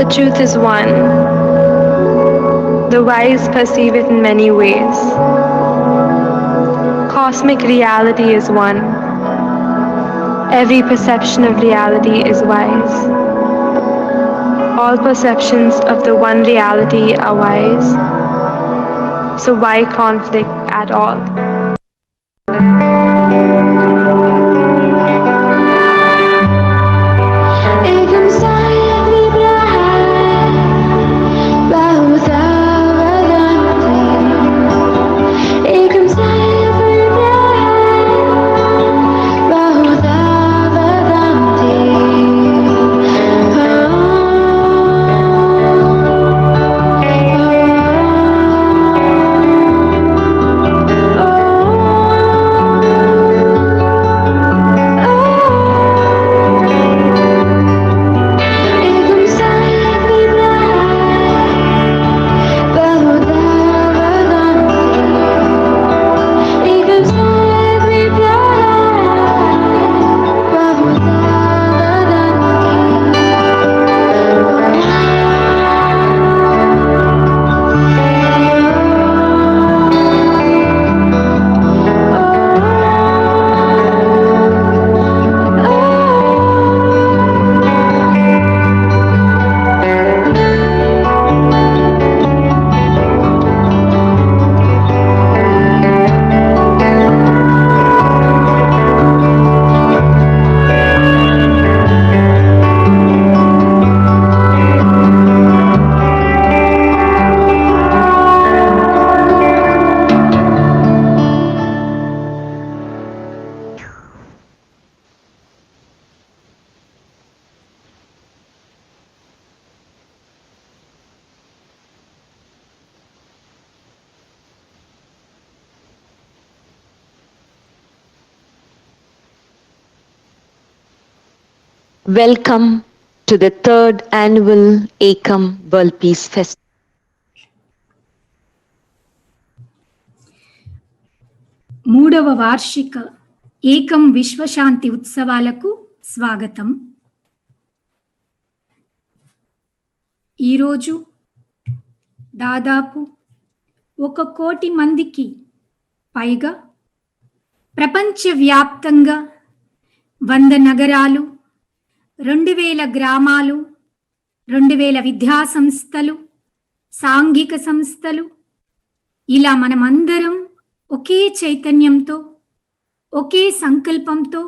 The truth is one. The wise perceive it in many ways. Cosmic reality is one. Every perception of reality is wise. All perceptions of the one reality are wise. So why conflict at all? Welcome to the third annual Ekam World Peace Festival. మూడవ వార్షిక ఏకం విశ్వశాంతి ఉత్సవాలకు స్వాగతం. ఈరోజు దాదాపు 1 కోటి మందికి పైగా ప్రపంచవ్యాప్తంగా 100 నగరాలు, 2000 గ్రామాలు, 2000 విద్యా సంస్థలు, సాంఘిక సంస్థలు, ఇలా మనమందరం ఒకే చైతన్యంతో, ఒకే సంకల్పంతో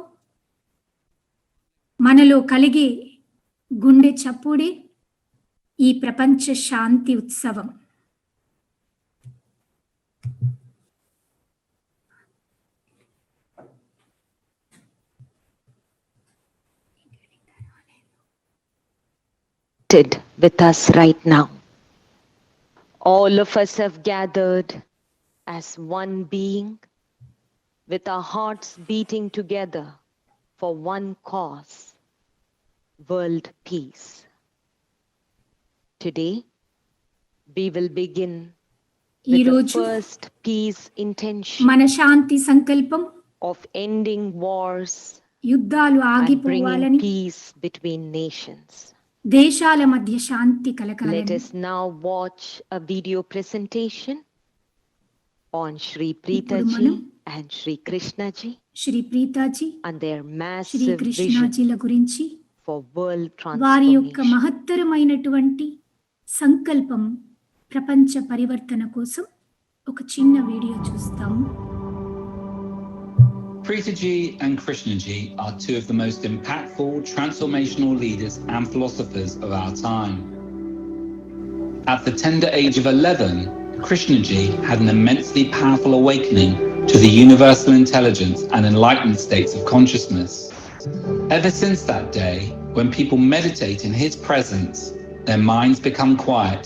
మనలో కలిగే గుండె చప్పుడే ఈ ప్రపంచ శాంతి ఉత్సవం. With us right now. All of us have gathered as one being, with our hearts beating together for one cause, world peace. Today, we will begin with the first peace intention మన శాంతి సంకల్పం of ending wars యుద్ధాలు and ఆగిపోవాలని, bringing peace between nations. దేశాల మధ్య శాంతి కలగాలని. Let us now watch a video presentation on Shri Preeta ji and Shri Krishna ji Shri ప్రీతాజీ, and their Shri massive vision కృష్ణాజీల గురించి, for world వారి యొక్క transformation. మహత్తరమైనటువంటి సంకల్పం ప్రపంచ పరివర్తన కోసం ఒక చిన్న వీడియో చూస్తాము. Preeta ji and Krishna ji are two of the most impactful transformational leaders and philosophers of our time. At the tender age of 11, Krishna ji had an immensely powerful awakening to the universal intelligence and enlightened states of consciousness. Ever since that day, when people meditate in his presence, their minds become quiet,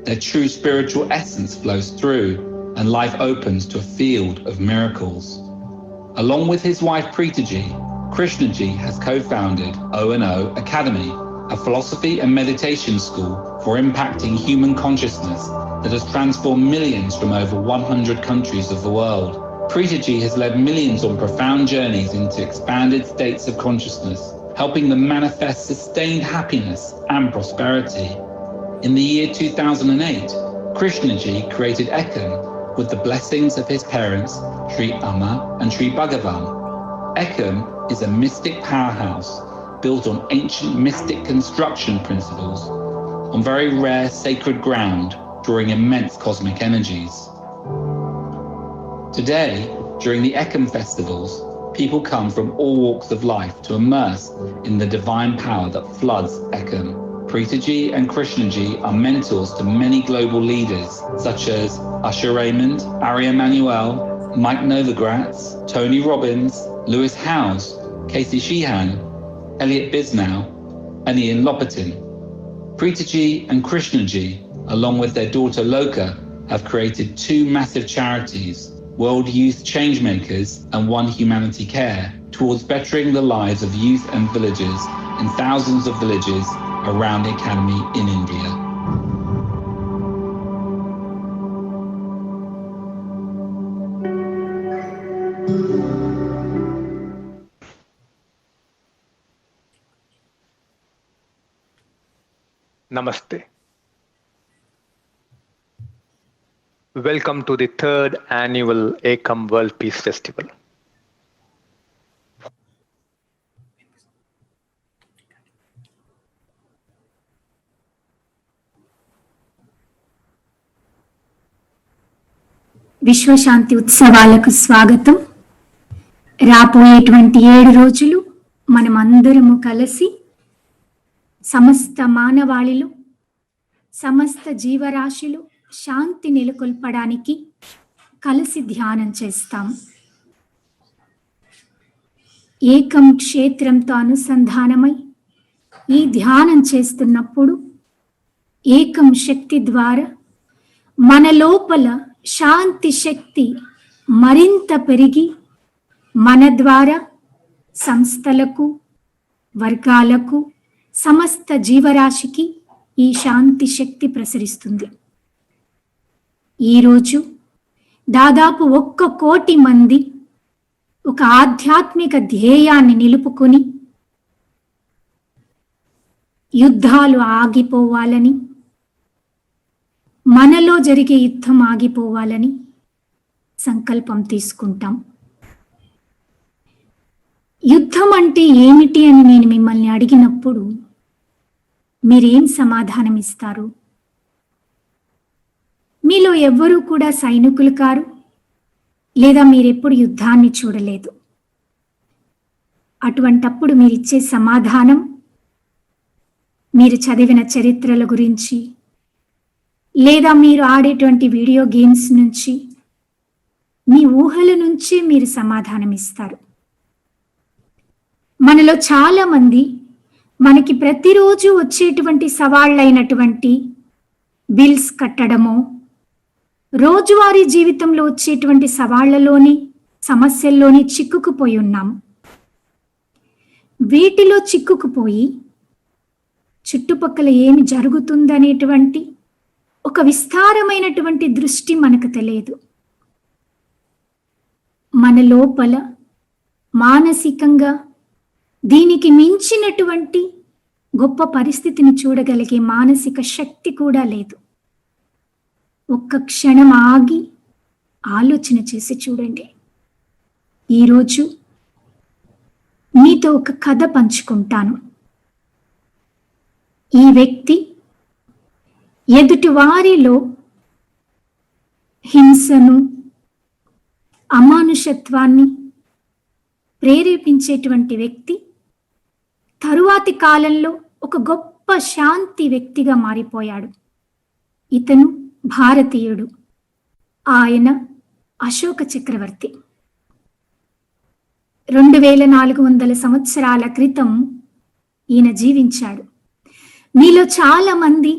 their true spiritual essence flows through, and life opens to a field of miracles. Along with his wife Preeta ji, Krishna ji has co-founded O&O Academy, a philosophy and meditation school for impacting human consciousness that has transformed millions from over 100 countries of the world. Preeta ji has led millions on profound journeys into expanded states of consciousness, helping them manifest sustained happiness and prosperity. In the year 2008, Krishnaji created Ekam with the blessings of his parents, Sri Amma and Sri Bhagavan. Ekam is a mystic powerhouse built on ancient mystic construction principles, on very rare sacred ground, drawing immense cosmic energies. Today, during the Ekam festivals, people come from all walks of life to immerse in the divine power that floods Ekam. Preetaji and Krishnaji are mentors to many global leaders such as Usher Raymond, Ari Emanuel, Mike Novogratz, Tony Robbins, Lewis Howes, Casey Sheehan, Elliot Bisnow, and Ian Lopatin. Preetaji and Krishnaji, along with their daughter Loka, have created 2 massive charities, World Youth Changemakers and One Humanity Care, towards bettering the lives of youth and villagers in thousands of villages around the academy in India. Namaste. Welcome to the 3rd annual Ekam World Peace Festival. విశ్వశాంతి ఉత్సవాలకు స్వాగతం. రాబోయేటువంటి 7 రోజులు మనమందరము కలిసి సమస్త మానవాళిలో సమస్త జీవరాశిలో శాంతి నెలకొల్పడానికి కలిసి ధ్యానం చేస్తాం. ఏకం క్షేత్రంతో అనుసంధానమై ఈ ధ్యానం చేస్తున్నప్పుడు ఏకం శక్తి ద్వారా మన లోపల శాంతి శక్తి మరింత పెరిగి మన ద్వారా సంస్థలకు, వర్గాలకు, సమస్త జీవరాశికి ఈ శాంతి శక్తి ప్రసరిస్తుంది. ఈరోజు దాదాపు 1 కోటి మంది ఒక ఆధ్యాత్మిక ధ్యేయాన్ని నిలుపుకొని యుద్ధాలు ఆగిపోవాలని, మనలో జరిగే యుద్ధం ఆగిపోవాలని సంకల్పం తీసుకుంటాం. యుద్ధం అంటే ఏమిటి అని నేను మిమ్మల్ని అడిగినప్పుడు మీరేం సమాధానం ఇస్తారు? మీలో ఎవ్వరూ కూడా సైనికులు కారు, లేదా మీరెప్పుడు యుద్ధాన్ని చూడలేదు. అటువంటప్పుడు మీరిచ్చే సమాధానం మీరు చదివిన చరిత్రల గురించి, లేదా మీరు ఆడేటువంటి వీడియో గేమ్స్ నుంచి, మీ ఊహల నుంచే మీరు సమాధానం ఇస్తారు. మనలో చాలా మంది మనకి ప్రతిరోజు వచ్చేటువంటి సవాళ్ళైనటువంటి బిల్స్ కట్టడమో, రోజువారీ జీవితంలో వచ్చేటువంటి సవాళ్లలోని, సమస్యల్లోని చిక్కుకుపోయి ఉన్నాము. వీటిలో చిక్కుకుపోయి చుట్టుపక్కల ఏమి జరుగుతుందనేటువంటి ఒక విస్తారమైనటువంటి దృష్టి మనకు తెలియదు. మన లోపల మానసికంగా దీనికి మించినటువంటి గొప్ప పరిస్థితిని చూడగలిగే మానసిక శక్తి కూడా లేదు. ఒక్క క్షణం ఆగి ఆలోచన చేసి చూడండి. ఈరోజు మీతో ఒక కథ పంచుకుంటాను. ఈ వ్యక్తి ఎదుటి వారిలో హింసను, అమానుషత్వాన్ని ప్రేరేపించేటువంటి వ్యక్తి తరువాతి కాలంలో ఒక గొప్ప శాంతి వ్యక్తిగా మారిపోయాడు. ఇతను భారతీయుడు. ఆయన అశోక చక్రవర్తి. 2400 సంవత్సరాల క్రితం ఈయన జీవించాడు. మీలో చాలా మంది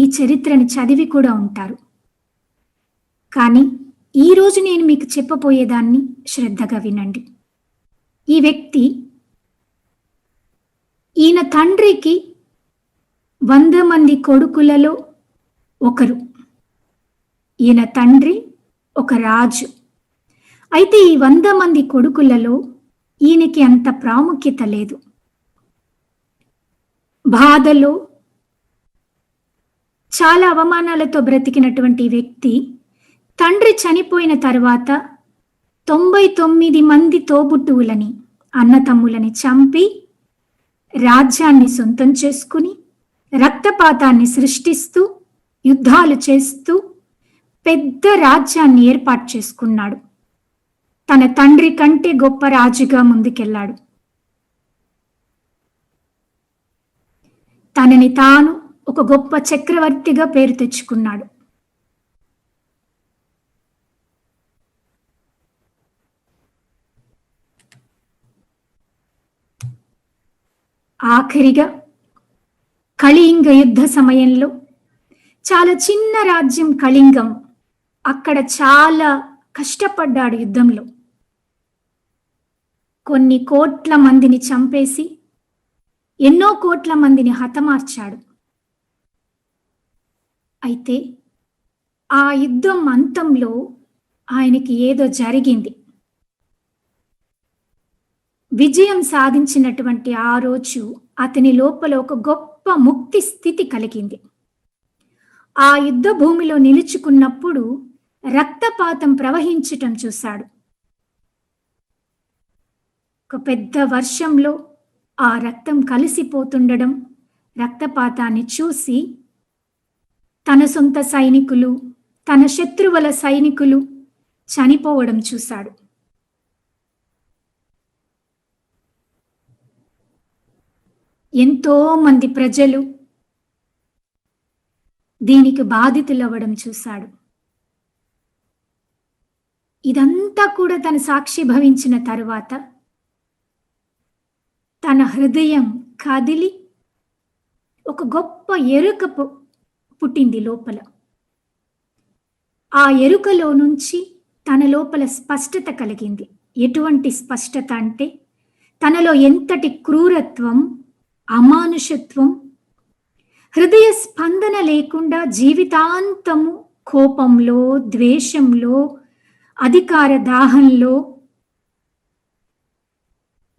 ఈ చరిత్రని చదివి కూడా ఉంటారు. కానీ ఈరోజు నేను మీకు చెప్పబోయేదాన్ని శ్రద్ధగా వినండి. ఈ వ్యక్తి, ఈయన తండ్రికి 100 మంది కొడుకులలో ఒకరు. ఈయన తండ్రి ఒక రాజు. అయితే ఈ 100 మంది కొడుకులలో ఈయనకి అంత ప్రాముఖ్యత లేదు. బాధలో, చాలా అవమానాలతో బ్రతికినటువంటి వ్యక్తి తండ్రి చనిపోయిన తర్వాత 99 మంది తోబుట్టువులని, అన్నతమ్ములని చంపి రాజ్యాన్ని సొంతం చేసుకుని రక్తపాతాన్ని సృష్టిస్తూ యుద్ధాలు చేస్తూ పెద్ద రాజ్యాన్ని ఏర్పాటు చేసుకున్నాడు. తన తండ్రి కంటే గొప్ప రాజుగా ముందుకెళ్ళాడు. తనని తాను ఒక గొప్ప చక్రవర్తిగా పేరు తెచ్చుకున్నాడు. ఆఖరిగా కళింగ యుద్ధ సమయంలో చాలా చిన్న రాజ్యం కళింగం, అక్కడ చాలా కష్టపడ్డాడు యుద్ధంలో. కొన్ని కోట్ల మందిని చంపేసి ఎన్నో కోట్ల మందిని హతమార్చాడు. అయితే ఆ యుద్ధం అంతంలో ఆయనకి ఏదో జరిగింది. విజయం సాధించినటువంటి ఆ రోజు అతని లోపల ఒక గొప్ప ముక్తి స్థితి కలిగింది. ఆ యుద్ధ భూమిలో నిలుచుకున్నప్పుడు రక్తపాతం ప్రవహించటం చూశాడు. ఒక పెద్ద వర్షంలో ఆ రక్తం కలిసిపోతుండడం, రక్తపాతాన్ని చూసి తన సొంత సైనికులు, తన శత్రువుల సైనికులు చనిపోవడం చూశాడు. ఎంతో మంది ప్రజలు దీనికి బాధితులవ్వడం చూశాడు. ఇదంతా కూడా తన సాక్షి భవించిన తరువాత తన హృదయం కదిలి ఒక గొప్ప ఎరుక పుట్టింది లోపల. ఆ ఎరుకలో నుంచి తన లోపల స్పష్టత కలిగింది. ఎటువంటి స్పష్టత అంటే తనలో ఎంతటి క్రూరత్వం, అమానుషత్వం, హృదయ స్పందన లేకుండా జీవితాంతము కోపంలో, ద్వేషంలో, అధికార దాహంలో,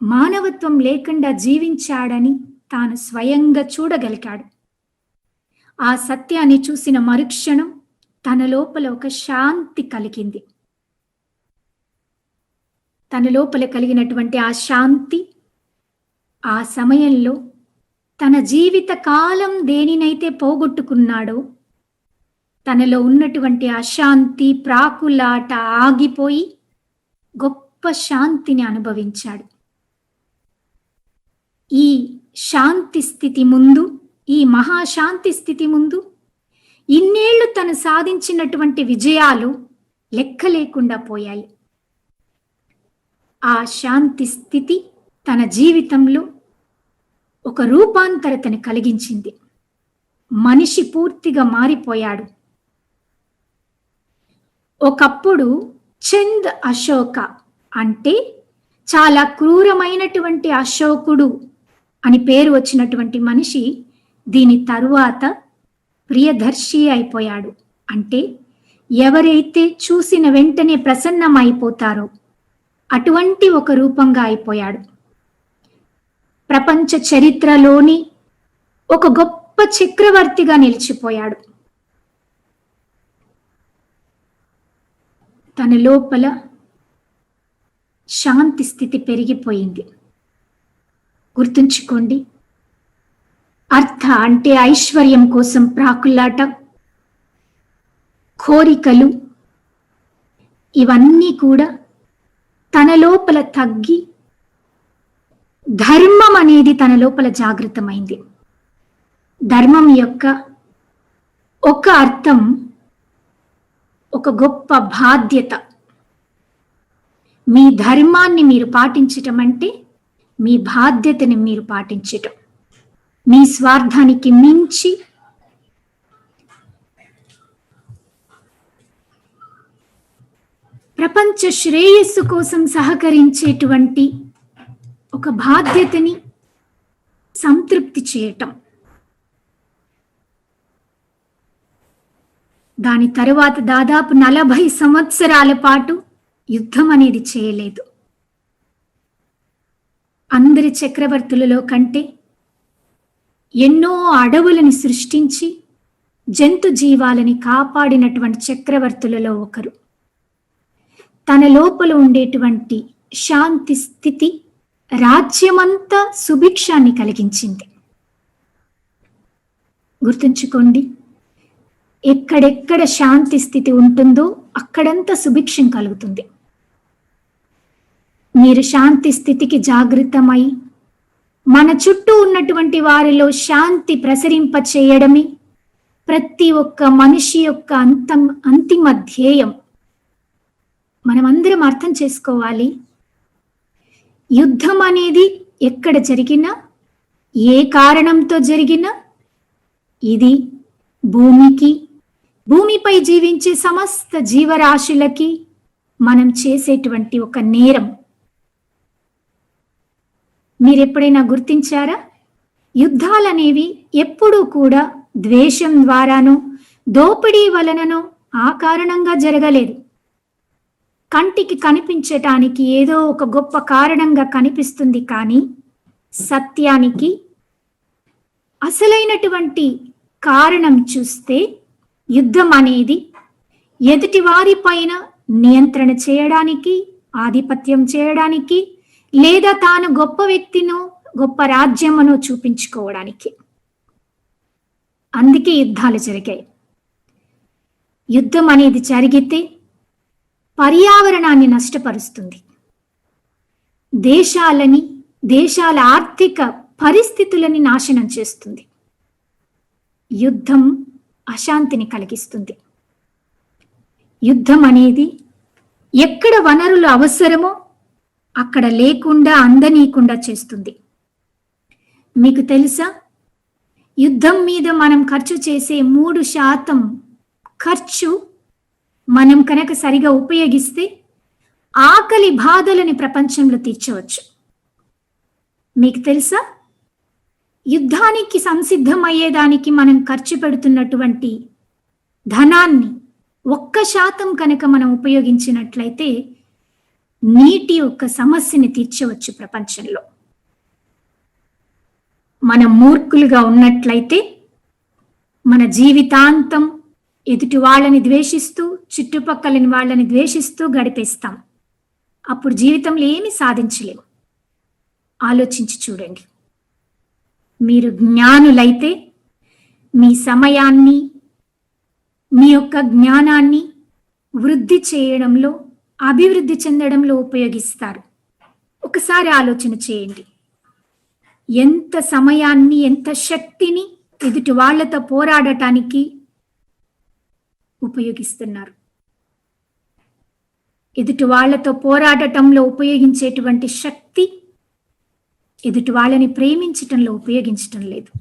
మానవత్వం లేకుండా జీవించాడని తాను స్వయంగా చూడగలిగాడు. ఆ సత్యాన్ని చూసిన మరుక్షణం తన లోపల ఒక శాంతి కలిగింది. తన లోపల కలిగినటువంటి ఆ శాంతి ఆ సమయంలో తన జీవిత కాలం దేనినైతే పోగొట్టుకున్నాడో తనలో ఉన్నటువంటి అశాంతి, ప్రాకులాట ఆగిపోయి గొప్ప శాంతిని అనుభవించాడు. ఈ శాంతి స్థితి ముందు, ఈ మహాశాంతి స్థితి ముందు ఇన్నేళ్లు తను సాధించినటువంటి విజయాలు లెక్క లేకుండా పోయాయి. ఆ శాంతి స్థితి తన జీవితంలో ఒక రూపాంతరతను కలిగించింది. మనిషి పూర్తిగా మారిపోయాడు. ఒకప్పుడు చంద్ అశోక అంటే చాలా క్రూరమైనటువంటి అశోకుడు అని పేరు వచ్చినటువంటి మనిషి దీని తరువాత ప్రియదర్శి అయిపోయాడు. అంటే ఎవరైతే చూసిన వెంటనే ప్రసన్నమైపోతారో అటువంటి ఒక రూపంగా అయిపోయాడు. ప్రపంచ చరిత్రలోని ఒక గొప్ప చక్రవర్తిగా నిలిచిపోయాడు. తన లోపల శాంతి స్థితి పెరిగిపోయింది. గుర్తుంచుకోండి, అర్థ అంటే ఐశ్వర్యం కోసం ప్రాకులాట, కోరికలు, ఇవన్నీ కూడా తన లోపల తగ్గి ధర్మం అనేది తన లోపల జాగృతమైంది. ధర్మం యొక్క ఒక అర్థం ఒక గొప్ప బాధ్యత. మీ ధర్మాన్ని మీరు పాటించటం అంటే మీ బాధ్యతని మీరు పాటించటం. మీ స్వార్థానికి మించి ప్రపంచ శ్రేయస్సు కోసం సహకరించేటువంటి ఒక బాధ్యతని సంతృప్తి చేయటం. దాని తరువాత దాదాపు 40 సంవత్సరాల పాటు యుద్ధం అనేది చేయలేదు. అందరి చక్రవర్తులలో కంటే ఎన్నో అడవులను సృష్టించి జంతు జీవాలని కాపాడినటువంటి చక్రవర్తులలో ఒకరు. తన లోపల ఉండేటువంటి శాంతి స్థితి రాజ్యమంతా సుభిక్షాన్ని కలిగించింది. గుర్తుంచుకోండి, ఎక్కడెక్కడ శాంతి స్థితి ఉంటుందో అక్కడంతా సుభిక్షం కలుగుతుంది. మీరు శాంతి స్థితికి జాగృతమై మన చుట్టూ ఉన్నటువంటి వారిలో శాంతి ప్రసరింప చేయడమే ప్రతి ఒక్క మనిషి యొక్క అంతిమ ధ్యేయం. మనమందరం అర్థం చేసుకోవాలి, యుద్ధం అనేది ఎక్కడ జరిగినా, ఏ కారణంతో జరిగినా, ఇది భూమికి, భూమిపై జీవించే సమస్త జీవరాశులకి మనం చేసేటువంటి ఒక నేరం. మీరెప్పుడైనా గుర్తించారా? యుద్ధాలనేవి ఎప్పుడూ కూడా ద్వేషం ద్వారానో దోపిడీ వలననో ఆ కారణంగా జరగలేదు. కంటికి కనిపించటానికి ఏదో ఒక గొప్ప కారణంగా కనిపిస్తుంది, కానీ సత్యానికి అసలైనటువంటి కారణం చూస్తే యుద్ధం అనేది ఎదుటి వారి పైన నియంత్రణ చేయడానికి, ఆధిపత్యం చేయడానికి, లేదా తాను గొప్ప వ్యక్తినో గొప్ప రాజ్యమునో చూపించుకోవడానికి. అందుకే యుద్ధాలు జరిగాయి. యుద్ధం అనేది జరిగితే పర్యావరణాన్ని నష్టపరుస్తుంది, దేశాల ఆర్థిక పరిస్థితులని నాశనం చేస్తుంది. యుద్ధం అశాంతిని కలిగిస్తుంది. యుద్ధం అనేది ఎక్కడ వనరులు అవసరమో అక్కడ లేకుండా అందనీయకుండా చేస్తుంది. మీకు తెలుసా, యుద్ధం మీద మనం ఖర్చు చేసే 3% ఖర్చు మనం కనుక సరిగా ఉపయోగిస్తే ఆకలి బాధలని ప్రపంచంలో తీర్చవచ్చు. మీకు తెలుసా, యుద్ధానికి సంసిద్ధమయ్యేదానికి మనం ఖర్చు పెడుతున్నటువంటి ధనాన్ని 1% కనుక మనం ఉపయోగించినట్లయితే నీటి యొక్క సమస్యని తీర్చవచ్చు ప్రపంచంలో. మనం మూర్ఖులుగా ఉన్నట్లయితే మన జీవితాంతం ఎదుటి వాళ్ళని ద్వేషిస్తూ, చుట్టుపక్కలని వాళ్ళని ద్వేషిస్తూ గడిపేస్తాం. అప్పుడు జీవితంలో ఏమీ సాధించలేము. ఆలోచించి చూడండి. మీరు జ్ఞానులైతే మీ సమయాన్ని, మీ యొక్క జ్ఞానాన్ని వృద్ధి చేయడంలో, అభివృద్ధి చెందడంలో ఉపయోగిస్తారు. ఒకసారి ఆలోచన చేయండి, ఎంత సమయాన్ని, ఎంత శక్తిని ఎదుటి వాళ్లతో పోరాడటానికి ఉపయోగిస్తున్నారు. ఎదుటి వాళ్లతో పోరాడటంలో ఉపయోగించేటువంటి శక్తి ఎదుటి వాళ్ళని ప్రేమించటంలో ఉపయోగించటం లేదు.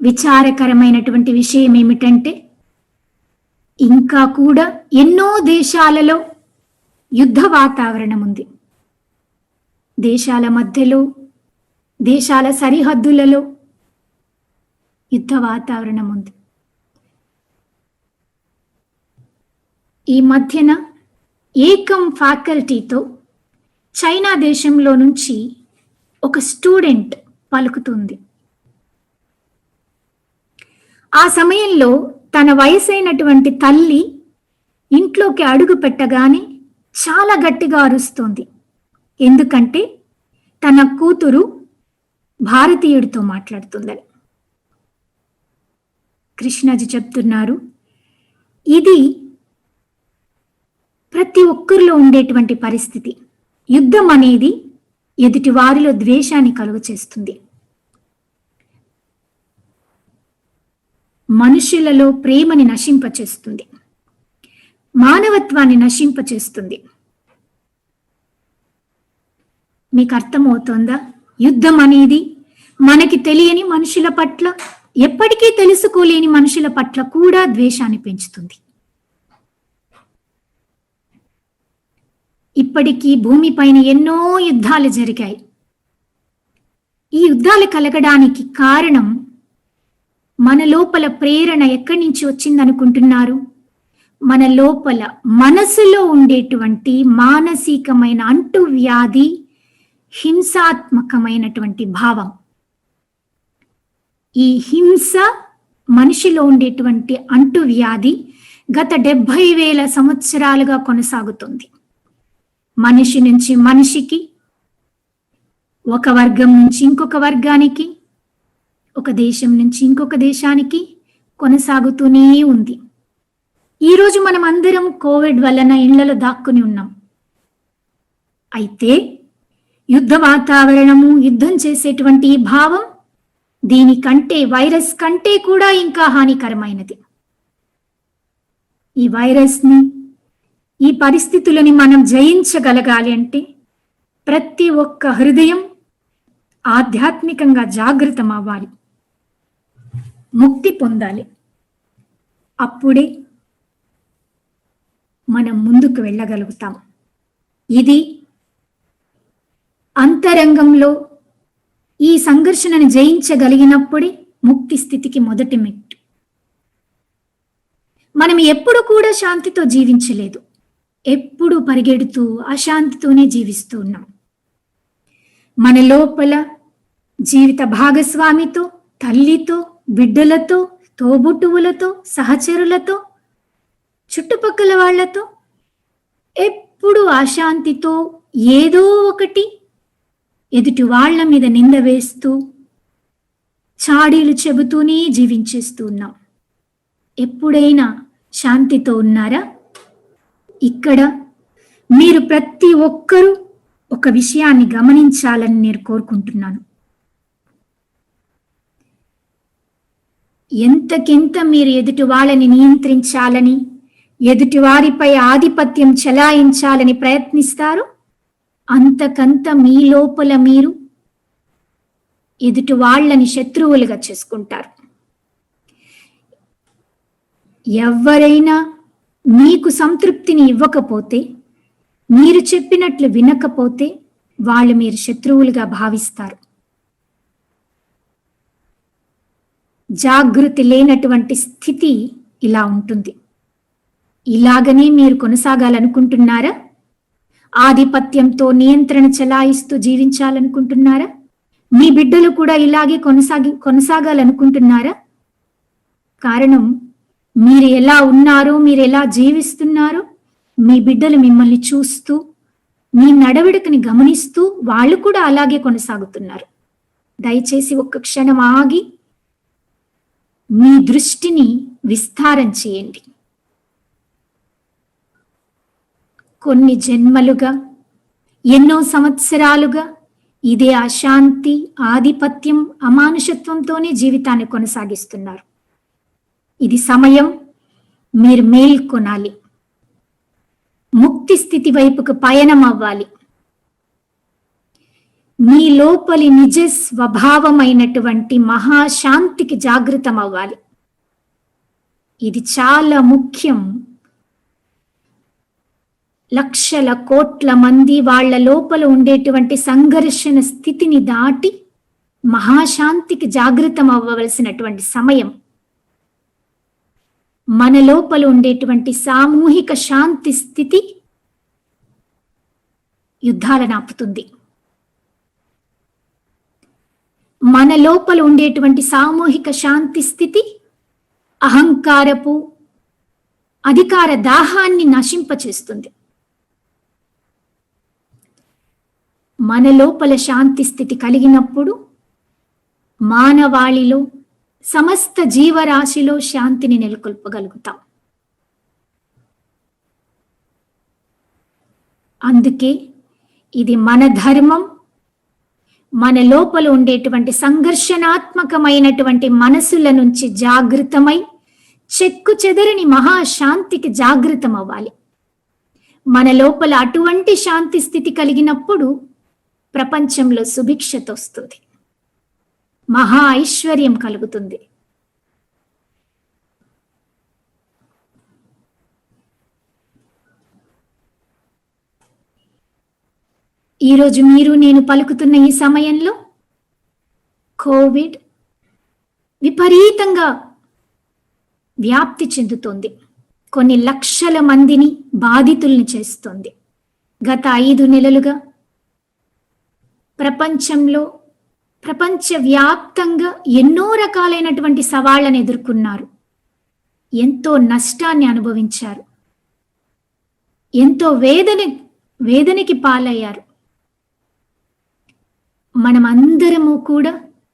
విచారకరమైనటువంటి విషయం ఏమిటంటే, ఇంకా కూడా ఎన్నో దేశాలలో యుద్ధ వాతావరణం ఉంది. దేశాల మధ్యలో, దేశాల సరిహద్దులలో యుద్ధ వాతావరణం ఉంది. ఈ మధ్యన ఏకం ఫ్యాకల్టీతో చైనా దేశంలో నుంచి ఒక స్టూడెంట్ పలుకుతుంది. ఆ సమయంలో తన వయసైనటువంటి తల్లి ఇంట్లోకి అడుగు పెట్టగానే చాలా గట్టిగా అరుస్తోంది. ఎందుకంటే తన కూతురు భారతీయుడితో మాట్లాడుతుందని. కృష్ణజీ చెప్తున్నారు, ఇది ప్రతి ఒక్కరిలో ఉండేటువంటి పరిస్థితి. యుద్ధం అనేది ఎదుటి వారిలో ద్వేషాన్ని కలుగ చేస్తుంది. మనుషులలో ప్రేమని నశింపచేస్తుంది, మానవత్వాన్ని నశింపచేస్తుంది. మీకు అర్థమవుతోందా? యుద్ధం అనేది మనకి తెలియని మనుషుల పట్ల, ఎప్పటికీ తెలుసుకోలేని మనుషుల పట్ల కూడా ద్వేషాన్ని పెంచుతుంది. ఇప్పటికీ భూమిపైన ఎన్నో యుద్ధాలు జరిగాయి. ఈ యుద్ధాలు కలగడానికి కారణం మన లోపల ప్రేరణ ఎక్కడి నుంచి వచ్చిందనుకుంటున్నారు? మన లోపల మనసులో ఉండేటువంటి మానసికమైన అంటువ్యాధి, హింసాత్మకమైనటువంటి భావం. ఈ హింస మనిషిలో ఉండేటువంటి అంటువ్యాధి గత 70,000 సంవత్సరాలుగా కొనసాగుతుంది. మనిషి నుంచి మనిషికి, ఒక వర్గం నుంచి ఇంకొక వర్గానికి, ఒక దేశం నుంచి ఇంకొక దేశానికి కొనసాగుతూనే ఉంది. ఈరోజు మనం అందరం కోవిడ్ వలన ఇళ్లలో దాక్కుని ఉన్నాం. అయితే యుద్ధ వాతావరణము, యుద్ధం చేసేటువంటి ఈ భావం దీనికంటే, వైరస్ కంటే కూడా ఇంకా హానికరమైనది. ఈ వైరస్ని, ఈ పరిస్థితులని మనం జయించగలగాలి అంటే ప్రతి ఒక్క హృదయం ఆధ్యాత్మికంగా జాగృతం అవ్వాలి, ముక్తి పొందాలి. అప్పుడే మనం ముందుకు వెళ్ళగలుగుతాం. ఇది అంతరంగంలో ఈ సంఘర్షణను జయించగలిగినప్పుడే ముక్తి స్థితికి మొదటి మెట్టు. మనం ఎప్పుడు కూడా శాంతితో జీవించలేదు, ఎప్పుడు పరిగెడుతూ అశాంతితోనే జీవిస్తూ ఉన్నాం. మన లోపల జీవిత భాగస్వామితో, తల్లితో, బిడ్డలతో, తోబుట్టువులతో, సహచరులతో, చుట్టుపక్కల వాళ్లతో ఎప్పుడు అశాంతితో ఏదో ఒకటి ఎదుటి వాళ్ల మీద నింద వేస్తూ, చాడీలు చెబుతూనే జీవించేస్తూ ఉన్నాం. ఎప్పుడైనా శాంతితో ఉన్నారా? ఇక్కడ మీరు ప్రతి ఒక్కరూ ఒక విషయాన్ని గమనించాలని నేను కోరుకుంటున్నాను. ఎంతకెంత మీరు ఎదుటి వాళ్ళని నియంత్రించాలని, ఎదుటి వారిపై ఆధిపత్యం చెలాయించాలని ప్రయత్నిస్తారు, అంతకంత మీ లోపల మీరు ఎదుటి వాళ్ళని శత్రువులుగా చేసుకుంటారు. ఎవరైనా మీకు సంతృప్తిని ఇవ్వకపోతే, మీరు చెప్పినట్లు వినకపోతే వాళ్ళు మీరు శత్రువులుగా భావిస్తారు. జాగృతి లేనటువంటి స్థితి ఇలా ఉంటుంది. ఇలాగనే మీరు కొనసాగాలనుకుంటున్నారా? ఆధిపత్యంతో నియంత్రణ చెలాయిస్తూ జీవించాలనుకుంటున్నారా? మీ బిడ్డలు కూడా ఇలాగే కొనసాగాలనుకుంటున్నారా? కారణం, మీరు ఎలా ఉన్నారో, మీరు ఎలా జీవిస్తున్నారో మీ బిడ్డలు మిమ్మల్ని చూస్తూ, మీ నడవడికని గమనిస్తూ వాళ్ళు కూడా అలాగే కొనసాగుతున్నారు. దయచేసి ఒక్క క్షణం ఆగి మీ దృష్టిని విస్తారం చేయండి. కొన్ని జన్మలుగా, ఎన్నో సంవత్సరాలుగా ఇదే అశాంతి, ఆధిపత్యం, అమానుషత్వంతోనే జీవితాన్ని కొనసాగిస్తున్నారు. ఇది సమయం, మీరు మేల్కొనాలి, ముక్తి స్థితి వైపుకు పయనం అవ్వాలి. మీ లోపలి నిజ స్వభావమైనటువంటి మహాశాంతికి జాగృతం అవ్వాలి. ఇది చాలా ముఖ్యం. లక్షల కోట్ల మంది వాళ్ళ లోపల ఉండేటువంటి సంఘర్షణ స్థితిని దాటి మహాశాంతికి జాగృతం అవ్వవలసినటువంటి సమయం. మన లోపల ఉండేటువంటి సామూహిక శాంతి స్థితి యుద్ధాలను ఆపుతుంది. మన లోపల ఉండేటువంటి సామూహిక శాంతి స్థితి అహంకారపు, అధికార దాహాన్ని నశింపచేస్తుంది. మన లోపల శాంతి స్థితి కలిగినప్పుడు మానవాళిలో, సమస్త జీవరాశిలో శాంతిని నెలకొల్పగలుగుతాం. అందుకే ఇది మన ధర్మం. మన లోపల ఉండేటువంటి సంఘర్షణాత్మకమైనటువంటి మనసుల నుంచి జాగృతమై చెక్కు చెదరని మహాశాంతికి జాగృతం అవ్వాలి. మన లోపల అటువంటి శాంతి స్థితి కలిగినప్పుడు ప్రపంచంలో సుభిక్షత వస్తుంది, మహా ఐశ్వర్యం కలుగుతుంది. ఈరోజు మీరు నేను పలుకుతున్న ఈ సమయంలో కోవిడ్ విపరీతంగా వ్యాప్తి చెందుతోంది. కొన్ని లక్షల మందిని బాధితుల్ని చేస్తుంది. గత 5 నెలలుగా ప్రపంచవ్యాప్తంగా ఎన్నో రకాలైనటువంటి సవాళ్లను ఎదుర్కొన్నారు. ఎంతో నష్టాన్ని అనుభవించారు. ఎంతో వేదనకి పాలయ్యారు. మనమందరము కూడా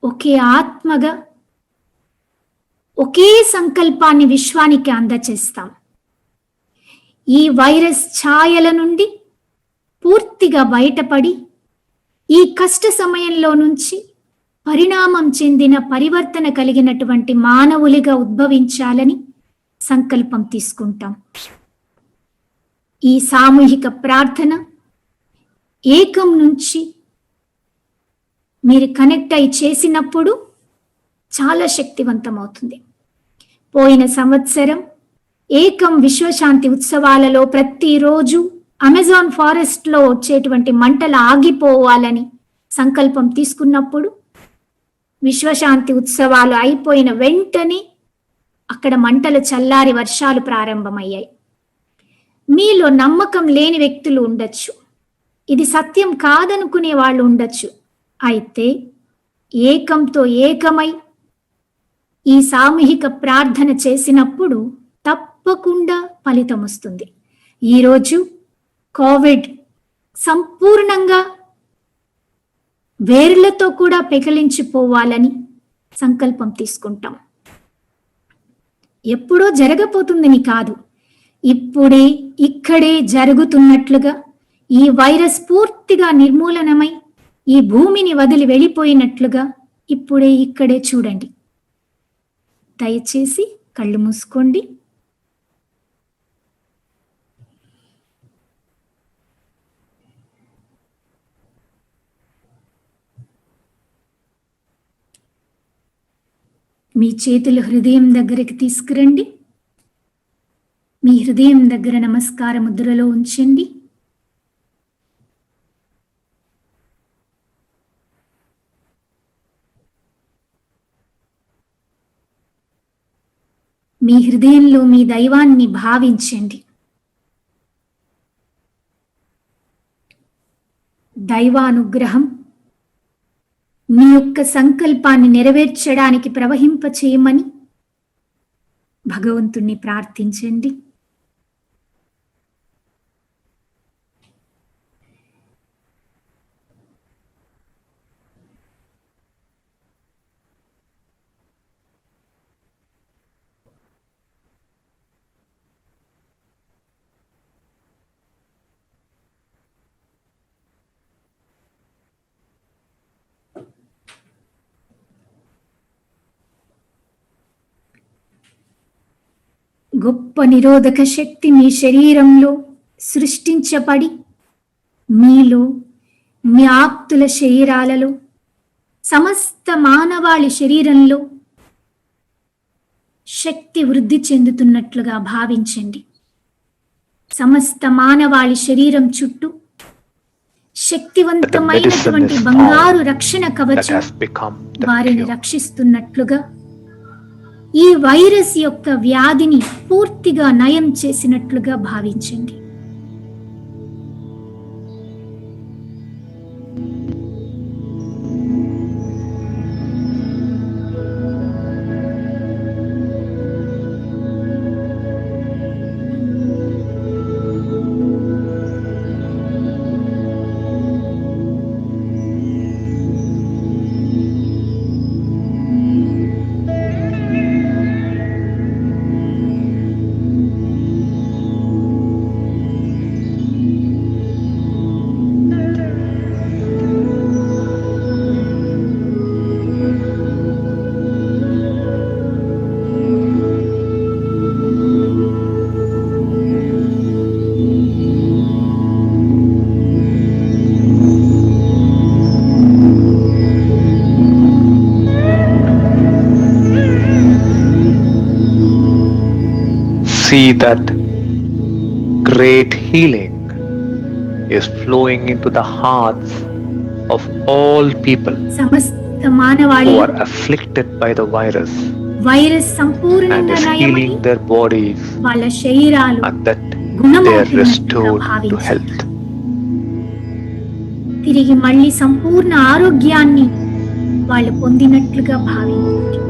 ఒకే ఆత్మగా ఒకే సంకల్పాన్ని విశ్వానికి అందచేస్తాం. ఈ వైరస్ ఛాయల నుండి పూర్తిగా బయటపడి ఈ కష్ట సమయంలో నుంచి పరిణామం చెందిన పరివర్తన కలిగినటువంటి మానవులుగా ఉద్భవించాలని సంకల్పం తీసుకుంటాం. ఈ సామూహిక ప్రార్థన ఏకం నుంచి మీరు కనెక్ట్ అయి చేసినప్పుడు చాలా శక్తివంతమవుతుంది. పోయిన సంవత్సరం ఏకం విశ్వశాంతి ఉత్సవాలలో ప్రతిరోజు అమెజాన్ ఫారెస్ట్ లో వచ్చేటువంటి మంటలు ఆగిపోవాలని సంకల్పం తీసుకున్నప్పుడు విశ్వశాంతి ఉత్సవాలు అయిపోయిన వెంటనే అక్కడ మంటలు చల్లారి వర్షాలు ప్రారంభమయ్యాయి. మీలో నమ్మకం లేని వ్యక్తులు ఉండొచ్చు, ఇది సత్యం కాదనుకునే వాళ్ళు ఉండొచ్చు. అయితే ఏకంతో ఏకమై ఈ సామూహిక ప్రార్థన చేసినప్పుడు తప్పకుండా ఫలితం వస్తుంది. ఈరోజు కోవిడ్ సంపూర్ణంగా వేర్లతో కూడా పెకిలించిపోవాలని సంకల్పం తీసుకుంటాం. ఎప్పుడో జరగబోతుందని కాదు, ఇప్పుడే ఇక్కడే జరుగుతున్నట్లుగా ఈ వైరస్ పూర్తిగా నిర్మూలనమై ఈ భూమిని వదిలి వెళ్ళిపోయినట్లుగా ఇప్పుడే ఇక్కడే చూడండి. దయచేసి కళ్ళు మూసుకోండి. మీ చేతులు హృదయం దగ్గరికి తీసుకురండి. మీ హృదయం దగ్గర నమస్కార ముద్రలో ఉంచండి. మీ హృదయంలో మీ దైవాన్ని భావించండి. దైవానుగ్రహం మీ యొక్క సంకల్పాన్ని నెరవేర్చడానికి ప్రవహింప చేయమని భగవంతుణ్ణి ప్రార్థించండి. గొప్ప నిరోధక శక్తి మీ శరీరంలో సృష్టించబడి మీలో, మీ ఆప్తుల శరీరాలలో, సమస్త మానవాళి శరీరంలో శక్తి వృద్ధి చెందుతున్నట్లుగా భావించండి. సమస్త మానవాళి శరీరం చుట్టూ శక్తివంతమైనటువంటి బంగారు రక్షణ కవచం వారిని రక్షిస్తున్నట్లుగా ఈ వైరస్ యొక్క వ్యాధిని పూర్తిగా నయం చేసినట్లుగా భావించండి. See that great healing is flowing into the hearts of all people సమస్త మానవాళి who are afflicted by the virus. Virus and సంపూర్ణంగా is నయమై healing their bodies, వాళ్ళ శరీరాలు and that they are గుణమవుతున్నట్లుగా restored to భావించారు. health. తిరిగి మళ్ళీ సంపూర్ణ ఆరోగ్యాన్ని వాళ్ళు పొందినట్లుగా భావించారు.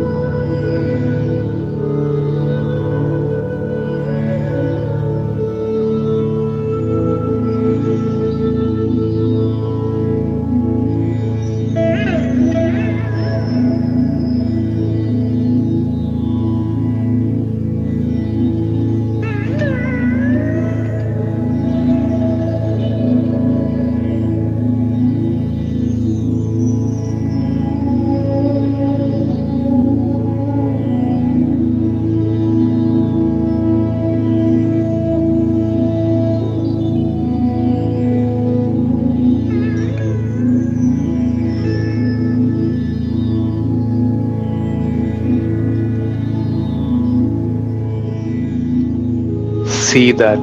See that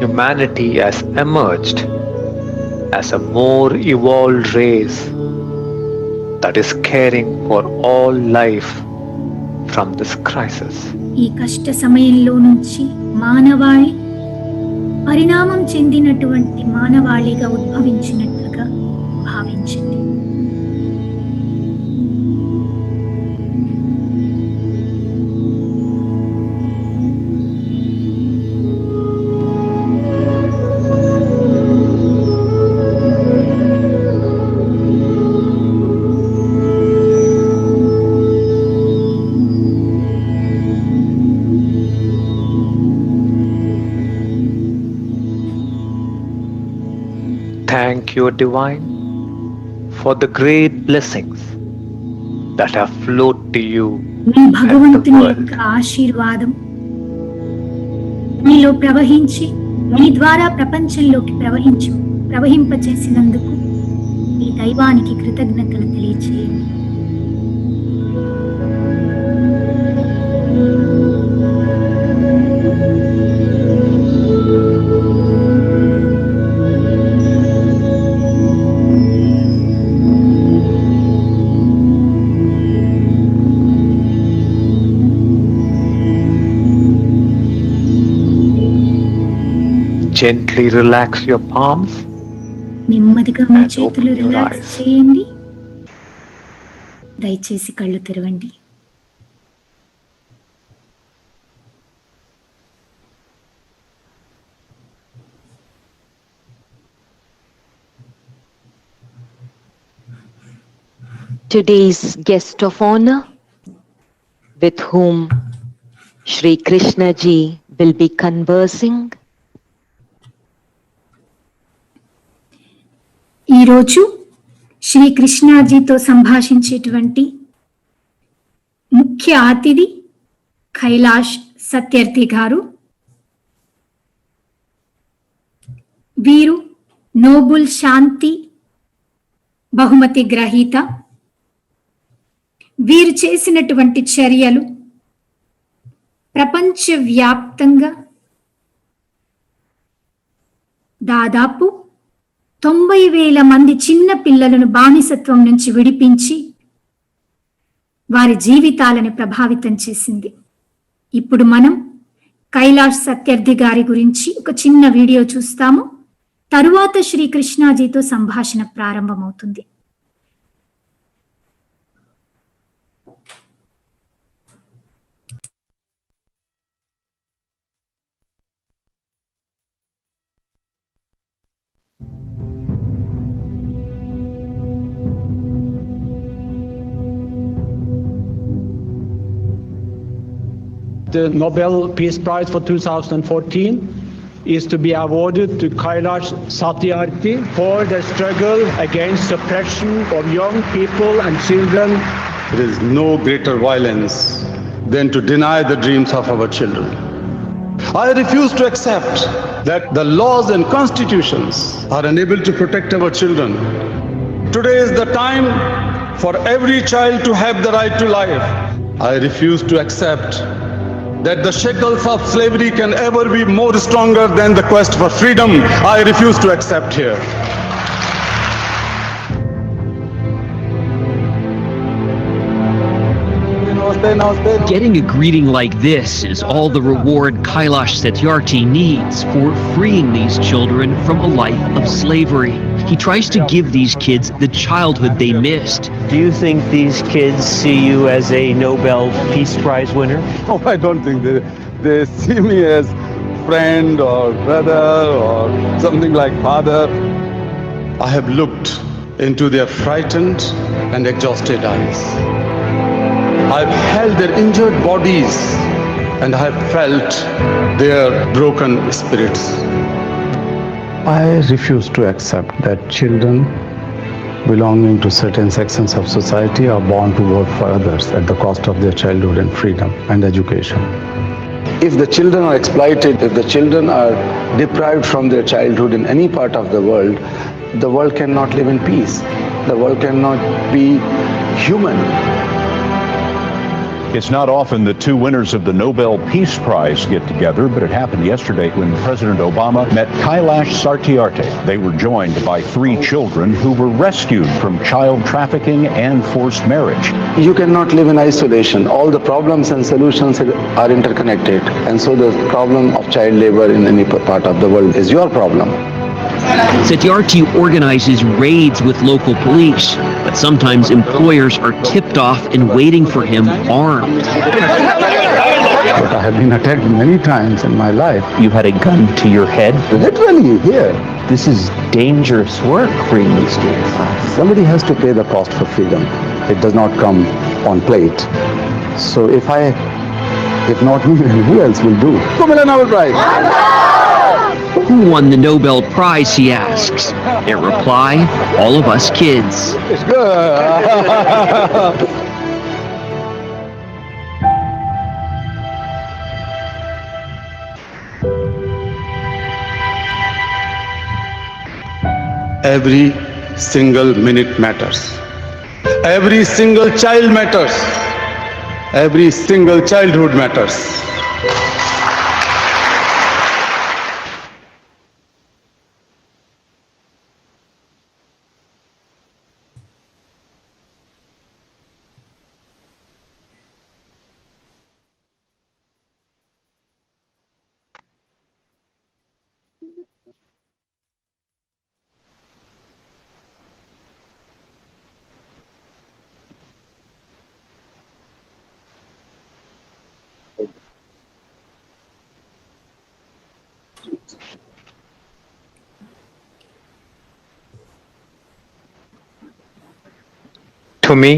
humanity has emerged as a more evolved race that is caring for all life from this crisis. ఈ కష్ట సమయంలో నుంచి మానవాళి పరిణామం చెందినటువంటి మానవాళిగా ఉద్భవించినట్లుగా భావించింది. Thank you, Divine, for the great blessings that have flowed to you me and the భగవంతుని world. యొక్క ఆశీర్వాదం మీలో ప్రవహించి మీ ద్వారా ప్రపంచంలోకి ప్రవహింపచేసినందుకు ఈ దైవానికి కృతజ్ఞతలు తెలియచేయండి. Gently relax your palms నెమ్మదిగా మీ and చేతులు open your రిలాక్స్ eyes. చేయండి. దయచేసి కళ్ళు తెరవండి. Today's guest of honor, with whom Shri Krishna ji will be conversing, ఈరోజు శ్రీ కృష్ణాజీతో సంభాషించేటువంటి ముఖ్య అతిథి కైలాష్ సత్యర్థి గారు. వీరు నోబుల్ శాంతి బహుమతి గ్రహీత. వీరు చేసినటువంటి చర్యలు ప్రపంచవ్యాప్తంగా దాదాపు 90,000 మంది చిన్న పిల్లలను బానిసత్వం నుంచి విడిపించి వారి జీవితాలను ప్రభావితం చేసింది. ఇప్పుడు మనం కైలాష్ సత్యర్థి గారి గురించి ఒక చిన్న వీడియో చూస్తాము. తరువాత శ్రీ కృష్ణాజీతో సంభాషణ ప్రారంభమవుతుంది. The Nobel Peace Prize for 2014 is to be awarded to Kailash Satyarthi for the struggle against suppression of young people and children. There is no greater violence than to deny the dreams of our children. I refuse to accept that the laws and constitutions are unable to protect our children. Today is the time for every child to have the right to life. I refuse to accept that the shackles of slavery can ever be more stronger than the quest for freedom. I refuse to accept here. Namaste, namaste. Getting a greeting like this is all the reward Kailash Satyarthi needs for freeing these children from a life of slavery. He tries to give these kids the childhood they missed. Do you think these kids see you as a Nobel Peace Prize winner? Oh, I don't think they see me as friend or brother or something like father. I have looked into their frightened and exhausted eyes. I've held their injured bodies and I've felt their broken spirits. I refuse to accept that children belonging to certain sections of society are born to work for others at the cost of their childhood and freedom and education. If the children are exploited, if the children are deprived from their childhood in any part of the world cannot live in peace. The world cannot be human. It's not often the two winners of the Nobel Peace Prize get together, but it happened yesterday when President Obama met Kailash Satyarthi. They were joined by 3 children who were rescued from child trafficking and forced marriage. You cannot live in isolation. All the problems and solutions are interconnected. And so the problem of child labor in any part of the world is your problem. Satyarthi organizes raids with local police, but sometimes employers are tipped off and waiting for him armed. But I have been attacked many times in my life. You had a gun to your head? Literally, here. This is dangerous work, freeing these kids. Somebody has to pay the cost for freedom. It does not come on plate. So if not me, then who else will do? Who will Nobel Prize? Who won the Nobel Prize, he asks. Their reply, all of us kids. It's good. Every single minute matters. Every single child matters. Every single childhood matters. To me,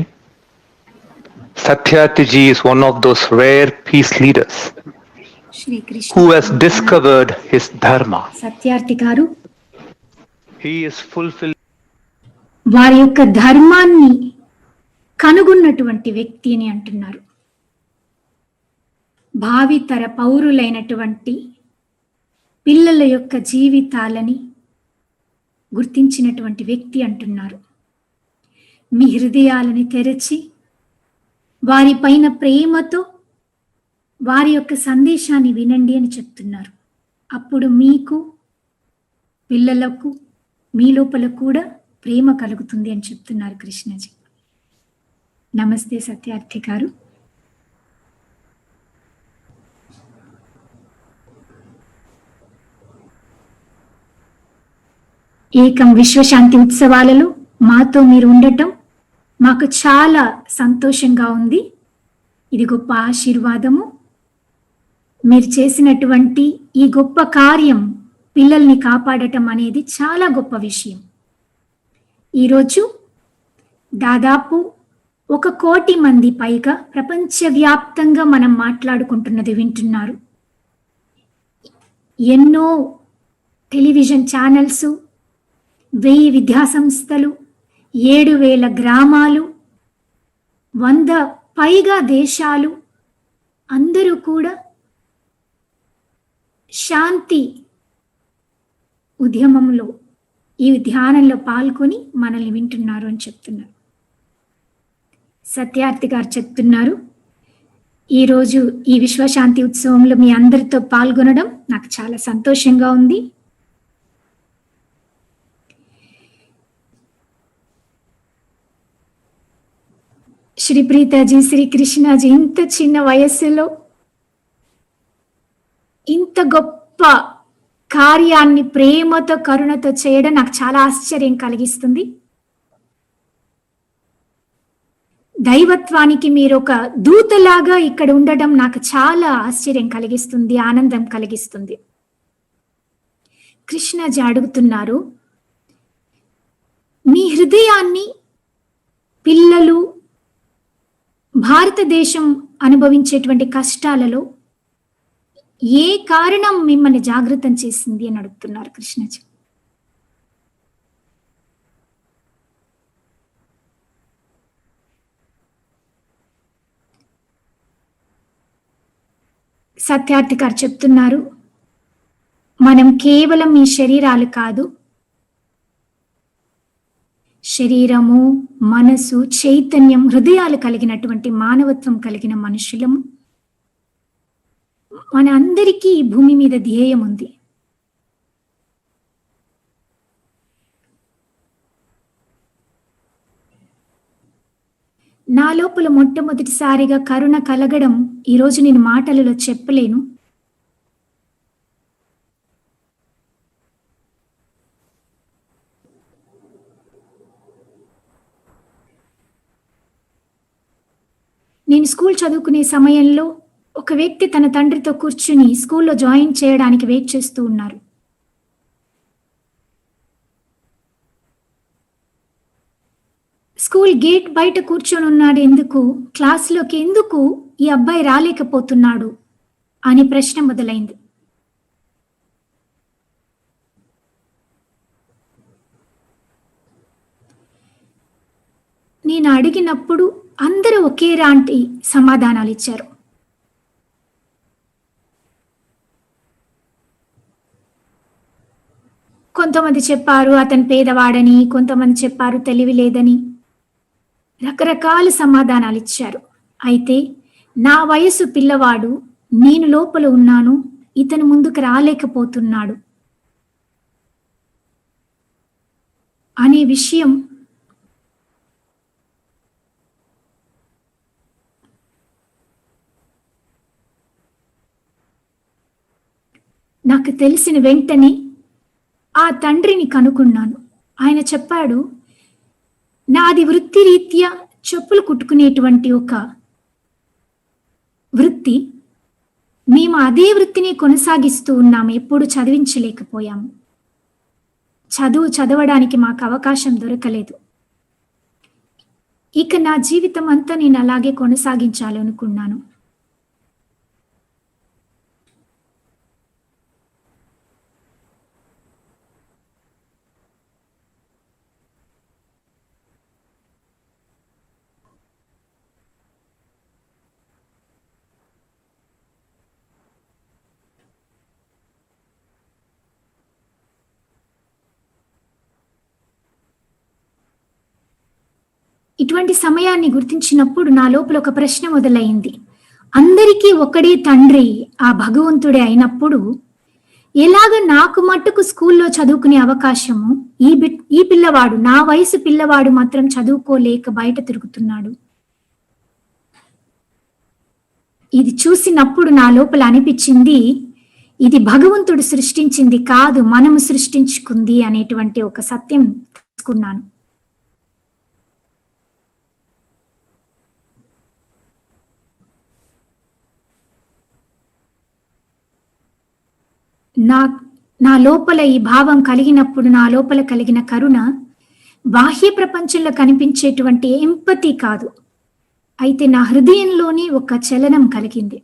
Satyarthi ji is one of those rare peace leaders Shri Krishna who has discovered his dharma. Satyarthi గారు He is fulfilled వారి యొక్క ధర్మాన్ని కనుగొన్నటువంటి వ్యక్తి అని అంటున్నారు. భావితర పౌరులైనటువంటి పిల్లల యొక్క జీవితాలని గుర్తించినటువంటి వ్యక్తి అంటున్నారు. మీ హృదయాలని తెరచి వారిపైన ప్రేమతో వారి యొక్క సందేశాన్ని వినండి అని చెప్తున్నారు. అప్పుడు మీకు పిల్లలకు మీ లోపల కూడా ప్రేమ కలుగుతుంది అని చెప్తున్నారు కృష్ణజీ. నమస్తే సత్యార్థి గారు. ఏకం విశ్వశాంతి ఉత్సవాలలో మాతో మీరు ఉండటం మాకు చాలా సంతోషంగా ఉంది. ఇది గొప్ప ఆశీర్వాదము. మీరు చేసినటువంటి ఈ గొప్ప కార్యం పిల్లల్ని కాపాడటం అనేది చాలా గొప్ప విషయం. ఈరోజు దాదాపు 1 కోటి మంది పైగా ప్రపంచవ్యాప్తంగా మనం మాట్లాడుకుంటున్నది వింటున్నారు. ఎన్నో టెలివిజన్ ఛానల్స్, 1000 విద్యాసంస్థలు, 7,000 గ్రామాలు, 100 పైగా దేశాలు అందరూ కూడా శాంతి ఉద్యమంలో ఈ ధ్యానంలో పాల్గొని మనల్ని వింటున్నారు అని చెప్తున్నారు. సత్యార్థి గారు చెప్తున్నారు, ఈరోజు ఈ విశ్వశాంతి ఉత్సవంలో మీ అందరితో పాల్గొనడం నాకు చాలా సంతోషంగా ఉంది. శ్రీ ప్రీతాజీ, శ్రీ కృష్ణాజీ ఇంత చిన్న వయస్సులో ఇంత గొప్ప కార్యాన్ని ప్రేమతో కరుణతో చేయడం నాకు చాలా ఆశ్చర్యం కలిగిస్తుంది. దైవత్వానికి మీరు ఒక దూతలాగా ఇక్కడ ఉండటం నాకు చాలా ఆశ్చర్యం కలిగిస్తుంది, ఆనందం కలిగిస్తుంది. కృష్ణాజీ అడుగుతున్నారు, మీ హృదయాన్ని పిల్లలు భారతదేశం అనుభవించేటువంటి కష్టాలలో ఏ కారణం మిమ్మల్ని జాగృతం చేసింది అని అడుగుతున్నారు కృష్ణాజీ. సత్యార్థి గారు చెప్తున్నారు, మనం కేవలం ఈ శరీరాలు కాదు, శరీరము, మనసు, చైతన్యం, హృదయాలు కలిగినటువంటి మానవత్వం కలిగిన మనుషులము. మన అందరికీ ఈ భూమి మీద ధ్యేయం ఉంది. నా లోపల మొట్టమొదటిసారిగా కరుణ కలగడం ఈరోజు నేను మాటలలో చెప్పలేను. నేను స్కూల్ చదువుకునే సమయంలో ఒక వ్యక్తి తన తండ్రితో కూర్చుని స్కూల్లో జాయిన్ చేయడానికి వెయిట్ చేస్తూ ఉన్నారు. స్కూల్ గేట్ బయట కూర్చొని ఉన్నాడు. ఎందుకు క్లాస్లోకి ఎందుకు ఈ అబ్బాయి రాలేకపోతున్నాడు అని ప్రశ్న మొదలైంది. నేను అడిగినప్పుడు అందరూ ఒకేలాంటి సమాధానాలు ఇచ్చారు. కొంతమంది చెప్పారు అతను పేదవాడని, కొంతమంది చెప్పారు తెలివి లేదని, రకరకాల సమాధానాలు ఇచ్చారు. అయితే నా వయసు పిల్లవాడు, నేను లోపల ఉన్నాను, ఇతను ముందుకు రాలేకపోతున్నాడు అనే విషయం నాకు తెలిసిన వెంటనే ఆ తండ్రిని కనుక్కున్నాను. ఆయన చెప్పాడు, నాది వృత్తిరీత్యా చెప్పులు కుట్టుకునేటువంటి ఒక వృత్తి, మేము అదే వృత్తిని కొనసాగిస్తూ ఉన్నాము, ఎప్పుడు చదివించలేకపోయాము, చదవడానికి మాకు అవకాశం దొరకలేదు. ఇక నా జీవితం అంతా నేను అలాగే కొనసాగించాలనుకున్నాను. ఇటువంటి సమయాన్ని గుర్తించినప్పుడు నా లోపల ఒక ప్రశ్న మొదలైంది. అందరికీ ఒకడే తండ్రి ఆ భగవంతుడే అయినప్పుడు ఎలాగ నాకు మట్టుకు స్కూల్లో చదువుకునే అవకాశము, ఈ పిల్లవాడు, నా వయసు పిల్లవాడు మాత్రం చదువుకోలేక బయట తిరుగుతున్నాడు? ఇది చూసినప్పుడు నా లోపల అనిపించింది, ఇది భగవంతుడు సృష్టించింది కాదు, మనము సృష్టించుకుంది అనేటువంటి ఒక సత్యం తెలుసుకున్నాను. నా లోపల ఈ భావం కలిగినప్పుడు నా లోపల కలిగిన కరుణ బాహ్య ప్రపంచంలో కనిపించేటువంటి ఎంపతి కాదు, అయితే నా హృదయంలోనే ఒక చలనం కలిగింది.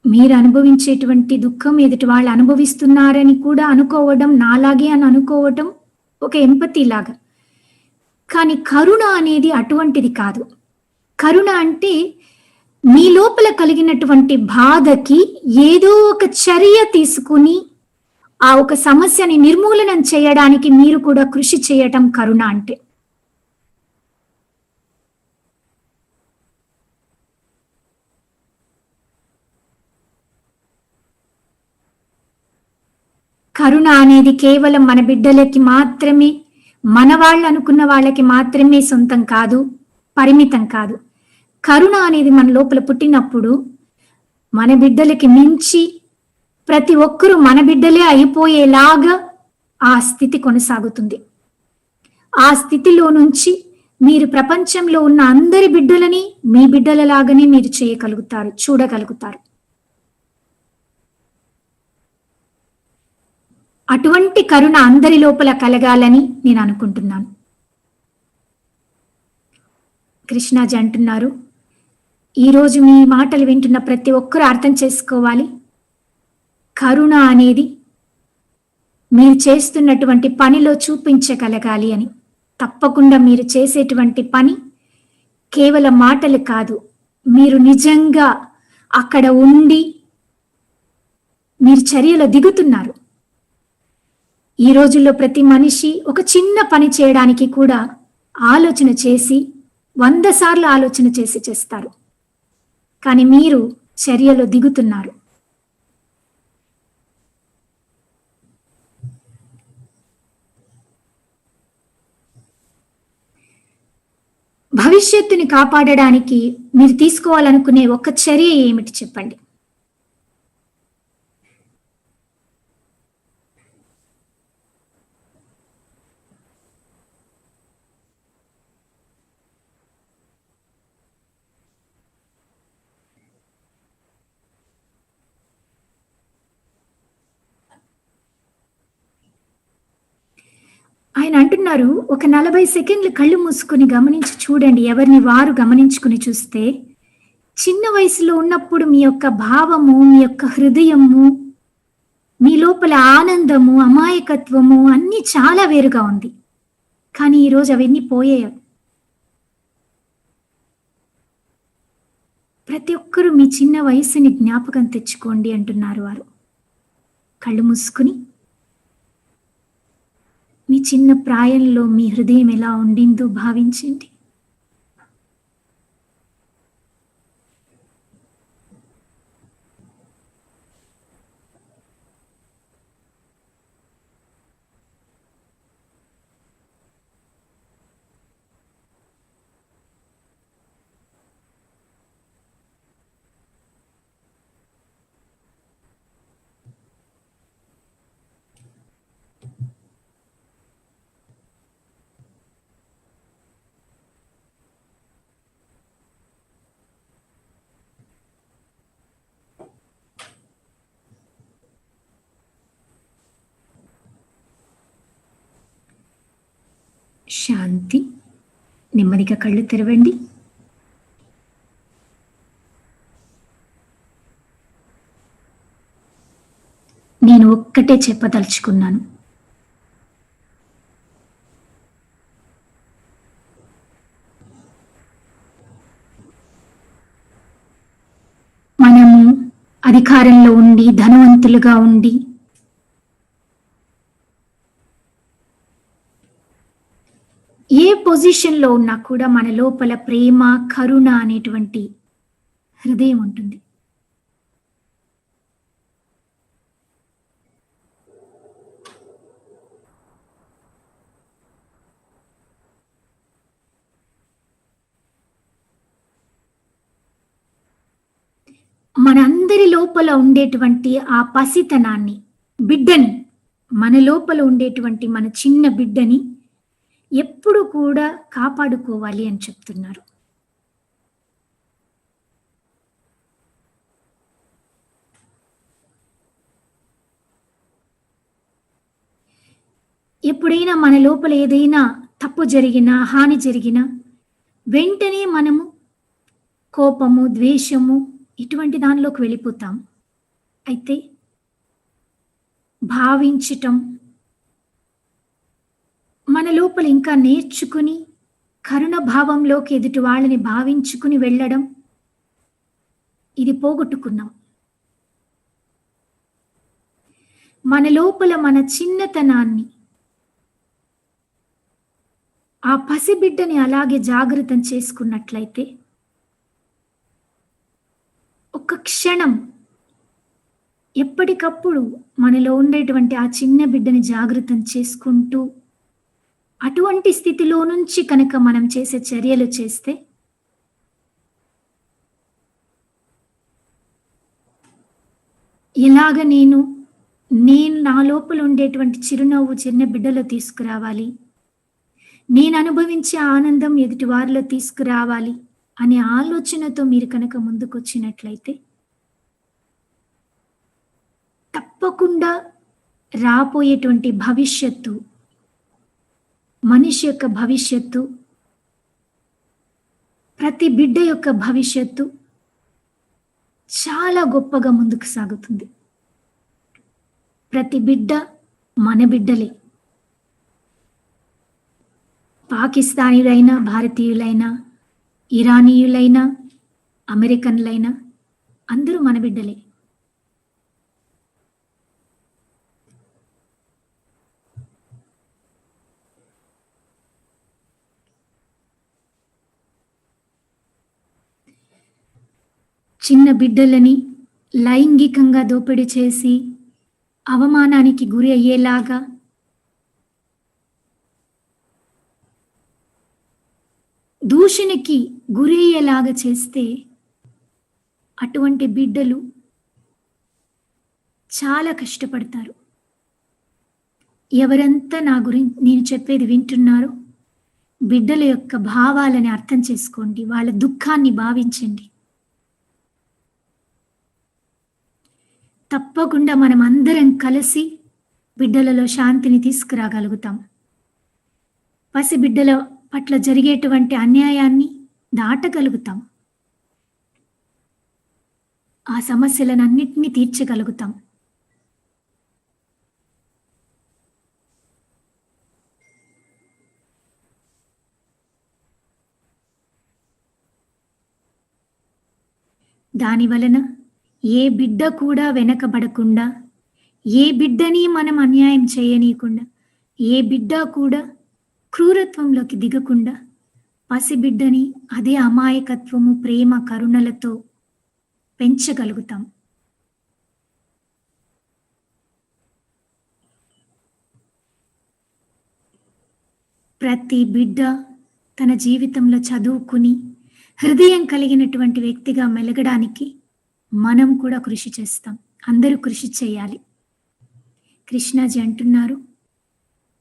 మీరు అనుభవించేటువంటి దుఃఖం ఎదుటి వాళ్ళు అనుభవిస్తున్నారని కూడా అనుకోవడం, నాలాగే అని అనుకోవటం ఒక ఎంపతి లాగా. కానీ కరుణ అనేది అటువంటిది కాదు. కరుణ అంటే మీ లోపల కలిగినటువంటి బాధకి ఏదో ఒక చర్య తీసుకుని ఆ ఒక సమస్యని నిర్మూలనం చేయడానికి మీరు కూడా కృషి చేయటం కరుణ అంటే. కరుణ అనేది కేవలం మన బిడ్డలకి మాత్రమే, మన వాళ్ళు అనుకున్న వాళ్ళకి మాత్రమే సొంతం కాదు, పరిమితం కాదు. కరుణ అనేది మన లోపల పుట్టినప్పుడు మన బిడ్డలకి మించి ప్రతి ఒక్కరూ మన బిడ్డలే అయిపోయేలాగా ఆ స్థితి కొనసాగుతుంది. ఆ స్థితిలో నుంచి మీరు ప్రపంచంలో ఉన్న అందరి బిడ్డలని మీ బిడ్డలలాగానే మీరు చేయగలుగుతారు, చూడగలుగుతారు. అటువంటి కరుణ అందరి లోపల కలగాలని నేను అనుకుంటున్నాను. కృష్ణాజీ అంటున్నారు, ఈరోజు మీ మాటలు వింటున్న ప్రతి ఒక్కరూ అర్థం చేసుకోవాలి, కరుణ అనేది మీరు చేస్తున్నటువంటి పనిలో చూపించగలగాలి అని. తప్పకుండా మీరు చేసేటువంటి పని కేవలం మాటలు కాదు, మీరు నిజంగా అక్కడ ఉండి మీరు చర్యలో దిగుతున్నారు. ఈ రోజుల్లో ప్రతి మనిషి ఒక చిన్న పని చేయడానికి కూడా ఆలోచన చేసి 100 సార్లు ఆలోచన చేసి చేస్తారు. కానీ మీరు చర్యలో దిగుతున్నారు. భవిష్యత్తుని కాపాడడానికి మీరు తీసుకోవాలనుకునే ఒక చర్య ఏమిటి చెప్పండి? ఆయన అంటున్నారు, ఒక 40 సెకండ్లు కళ్ళు మూసుకుని గమనించి చూడండి. ఎవరిని వారు గమనించుకుని చూస్తే చిన్న వయసులో ఉన్నప్పుడు మీ యొక్క భావము, మీ యొక్క హృదయము, మీ లోపల ఆనందము, అమాయకత్వము అన్నీ చాలా వేరుగా ఉంది. కానీ ఈరోజు అవన్నీ పోయాయి. ప్రతి ఒక్కరూ మీ చిన్న వయసుని జ్ఞాపకం తెచ్చుకోండి అంటున్నారు వారు. కళ్ళు మూసుకుని మీ చిన్న ప్రాయంలో మీ హృదయం ఎలా ఉండిందో భావించండి. శాంతి. నెమ్మదిగా కళ్ళు తెరవండి. నేను ఒక్కటే చెప్పదలుచుకున్నాను, మనము అధికారంలో ఉండి ధనవంతులుగా ఉండి ఏ పొజిషన్లో ఉన్నా కూడా మన లోపల ప్రేమ, కరుణ అనేటువంటి హృదయం ఉంటుంది. మనందరి లోపల ఉండేటువంటి ఆ పసితనాన్ని, బిడ్డని, మన లోపల ఉండేటువంటి మన చిన్న బిడ్డని ఎప్పుడు కూడా కాపాడుకోవాలి అని చెప్తున్నారు. ఎప్పుడైనా మన లోపల ఏదైనా తప్పు జరిగినా, హాని జరిగినా వెంటనే మనము కోపము, ద్వేషము ఇటువంటి దానిలోకి వెళ్ళిపోతాం. అయితే భావించటం, మన లోపల ఇంకా నేర్చుకుని కరుణ భావంలోకి ఎదుటి వాళ్ళని భావించుకుని వెళ్ళడం, ఇది పోగొట్టుకున్నాం. మన లోపల మన చిన్నతనాన్ని, ఆ పసిబిడ్డని అలాగే జాగృతం చేసుకున్నట్లయితే ఒక్క క్షణం ఎప్పటికప్పుడు మనలో ఉండేటువంటి ఆ చిన్న బిడ్డని జాగృతం చేసుకుంటూ అటువంటి స్థితిలో నుంచి కనుక మనం చేసే చర్యలు చేస్తే ఎలాగ నేను నా లోపల ఉండేటువంటి చిరునవ్వు చిన్న బిడ్డలో తీసుకురావాలి, నేను అనుభవించే ఆనందం ఎదుటి వారిలో తీసుకురావాలి అనే ఆలోచనతో మీరు కనుక ముందుకొచ్చినట్లయితే తప్పకుండా రాబోయేటువంటి భవిష్యత్తు, మనిషి యొక్క భవిష్యత్తు, ప్రతి బిడ్డ యొక్క భవిష్యత్తు చాలా గొప్పగా ముందుకు సాగుతుంది. ప్రతి బిడ్డ మన బిడ్డలే. పాకిస్తానీయులైనా, భారతీయులైనా, ఇరానీయులైనా, అమెరికన్లైనా అందరూ మన బిడ్డలే. చిన్న బిడ్డలని లైంగికంగా దోపిడీ చేసి అవమానానికి గురి అయ్యేలాగా, దూషణకి గురి అయ్యేలాగా చేస్తే అటువంటి బిడ్డలు చాలా కష్టపడతారు. ఎవరంతా నా గురించి నేను చెప్పేది వింటున్నారో బిడ్డల యొక్క భావాలని అర్థం చేసుకోండి, వాళ్ళ దుఃఖాన్ని భావించండి. తప్పకుండా మనం అందరం కలిసి బిడ్డలలో శాంతిని తీసుకురాగలుగుతాం. పసి బిడ్డల పట్ల జరిగేటువంటి అన్యాయాన్ని దాటగలుగుతాం. ఆ సమస్యలను అన్నిటినీ తీర్చగలుగుతాం. దాని వలన ఏ బిడ్డ కూడా వెనకబడకుండా, ఏ బిడ్డని మనం అన్యాయం చేయనీయకుండా, ఏ బిడ్డ కూడా క్రూరత్వంలోకి దిగకుండా పసిబిడ్డని అదే అమాయకత్వము, ప్రేమ, కరుణలతో పెంచగలుగుతాం. ప్రతి బిడ్డ తన జీవితంలో చదువుకుని హృదయం కలిగినటువంటి వ్యక్తిగా మెలగడానికి మనం కూడా కృషి చేస్తాం. అందరూ కృషి చేయాలి. కృష్ణాజీ అంటున్నారు,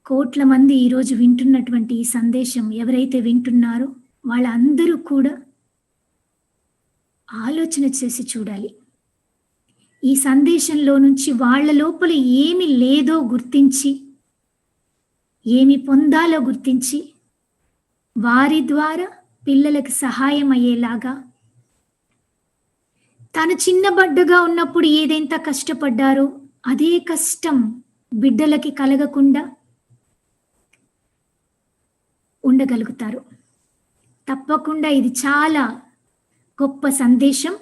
కోట్ల మంది ఈరోజు వింటున్నటువంటి ఈ సందేశం ఎవరైతే వింటున్నారో వాళ్ళందరూ కూడా ఆలోచన చేసి చూడాలి. ఈ సందేశంలో నుంచి వాళ్ళ లోపల ఏమి లేదో గుర్తించి, ఏమి పొందాలో గుర్తించి, వారి ద్వారా పిల్లలకు సహాయం అయ్యేలాగా, తను చిన్నబడ్డగా ఉన్నప్పుడు ఏదైతే కష్టపడ్డారో అదే కష్టం బిడ్డలకి కలగకుండా ఉండగలుగుతారు. తప్పకుండా ఇది చాలా గొప్ప సందేశం.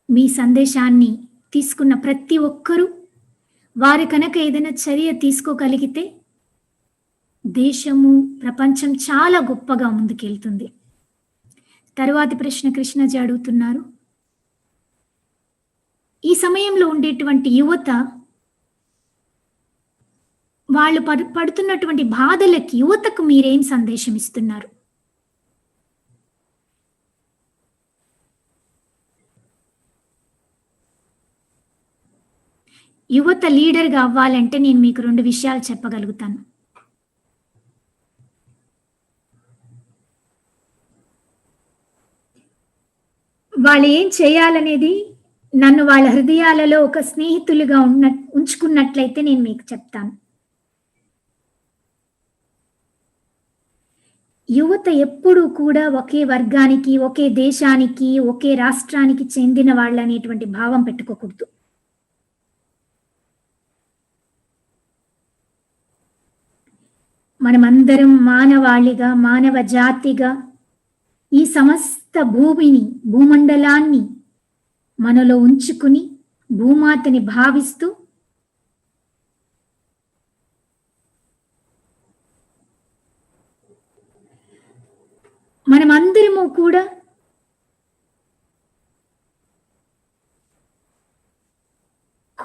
మీ సందేశాన్ని తీసుకున్న ప్రతి ఒక్కరూ వారి కనుక ఏదైనా చర్య తీసుకోగలిగితే దేశము, ప్రపంచం చాలా గొప్పగా ముందుకెళ్తుంది. తరువాతి ప్రశ్న కృష్ణజీ అడుగుతున్నారు, ఈ సమయంలో ఉండేటువంటి యువత వాళ్ళు పడుతున్నటువంటి బాధలకి యువతకు మీరేం సందేశం ఇస్తున్నారు? యువత లీడర్గా అవ్వాలంటే నేను మీకు 2 విషయాలు చెప్పగలుగుతాను. వాళ్ళు ఏం చేయాలనేది నన్ను వాళ్ళ హృదయాలలో ఒక స్నేహితులుగా ఉంచుకున్నట్లయితే నేను మీకు చెప్తాను. యువత ఎప్పుడూ కూడా ఒకే వర్గానికి, ఒకే దేశానికి, ఒకే రాష్ట్రానికి చెందిన వాళ్ళు అనేటువంటి భావం పెట్టుకోకూడదు. మనమందరం మానవాళిగా, మానవ జాతిగా ఈ సమస్త భూమిని, భూమండలాన్ని మనలో ఉంచుకుని భూమాతని భావిస్తూ మనమందరము కూడా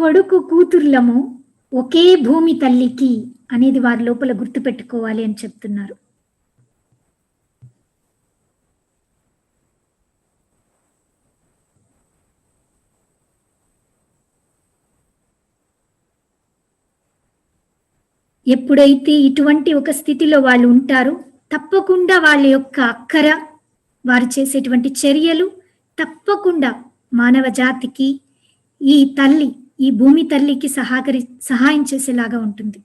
కొడుకు కూతుర్లము ఒకే భూమి తల్లికి అనేది వారి లోపల గుర్తుపెట్టుకోవాలి అని చెప్తున్నారు. ఎప్పుడైతే ఇటువంటి ఒక స్థితిలో వాళ్ళు ఉంటారో తప్పకుండా వాళ్ళ యొక్క అక్కర, వారు చేసేటువంటి చర్యలు తప్పకుండా మానవ జాతికి, ఈ తల్లి, ఈ భూమి తల్లికి సహాయం చేసేలాగా ఉంటుంది.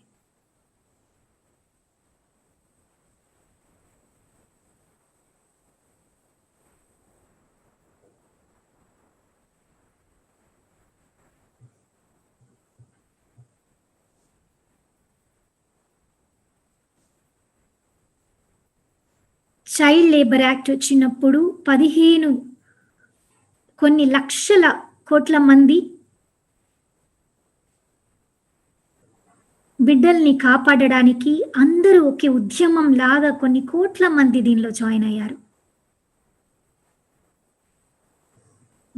చైల్డ్ లేబర్ యాక్ట్ వచ్చినప్పుడు 15 కొన్ని లక్షల కోట్ల మంది బిడ్డల్ని కాపాడడానికి అందరూ ఒకే ఉద్యమం లాగా కొన్ని కోట్ల మంది దీనిలో జాయిన్ అయ్యారు.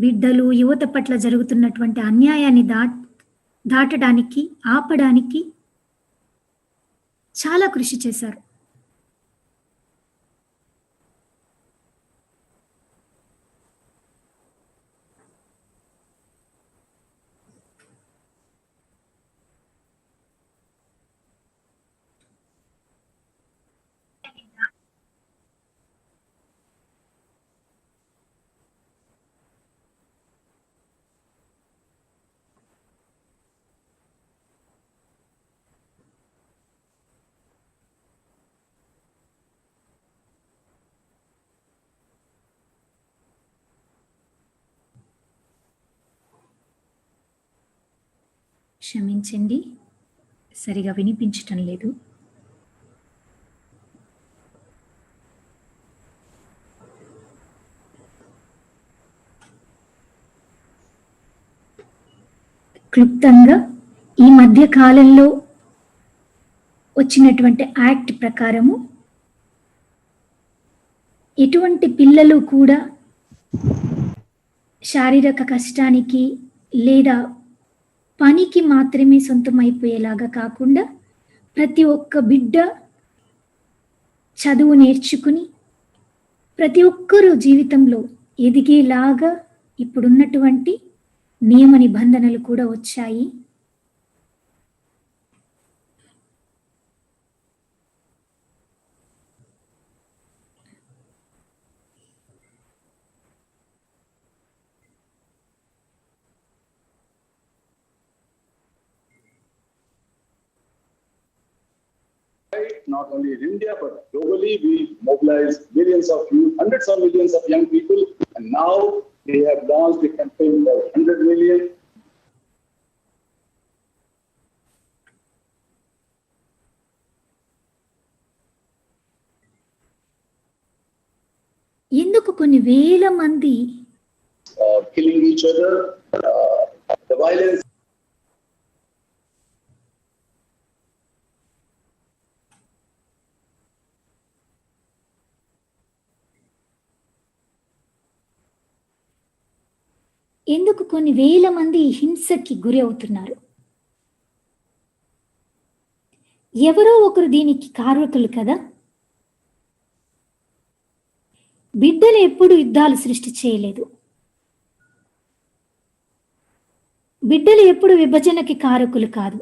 బిడ్డలు, యువత పట్ల జరుగుతున్నటువంటి అన్యాయాన్ని దాటడానికి, ఆపడానికి చాలా కృషి చేశారు. క్షమించండి, సరిగా వినిపించటం లేదు. క్లుప్తంగా ఈ మధ్య కాలంలో వచ్చినటువంటి యాక్ట్ ప్రకారము ఎటువంటి పిల్లలు కూడా శారీరక కష్టానికి లేదా పనికి మాత్రమే సొంతమైపోయేలాగా కాకుండా ప్రతి ఒక్క బిడ్డ చదువు నేర్చుకుని ప్రతి ఒక్కరూ జీవితంలో ఎదిగేలాగా ఇప్పుడున్నటువంటి నియమ నిబంధనలు కూడా వచ్చాయి. Not only in India, but globally, we mobilize millions of youth, hundreds of millions of young people, and now they have launched a campaign for 100 million. ఎందుకు కొన్ని వేల మంది killing each other, the violence. ఎందుకు కొన్ని వేల మంది హింసకి గురి అవుతున్నారు? ఎవరో ఒకరు దీనికి కారకులు కదా. బిడ్డలు ఎప్పుడు యుద్ధాలు సృష్టి చేయలేదు. బిడ్డలు ఎప్పుడు విభజనకి కారకులు కాదు.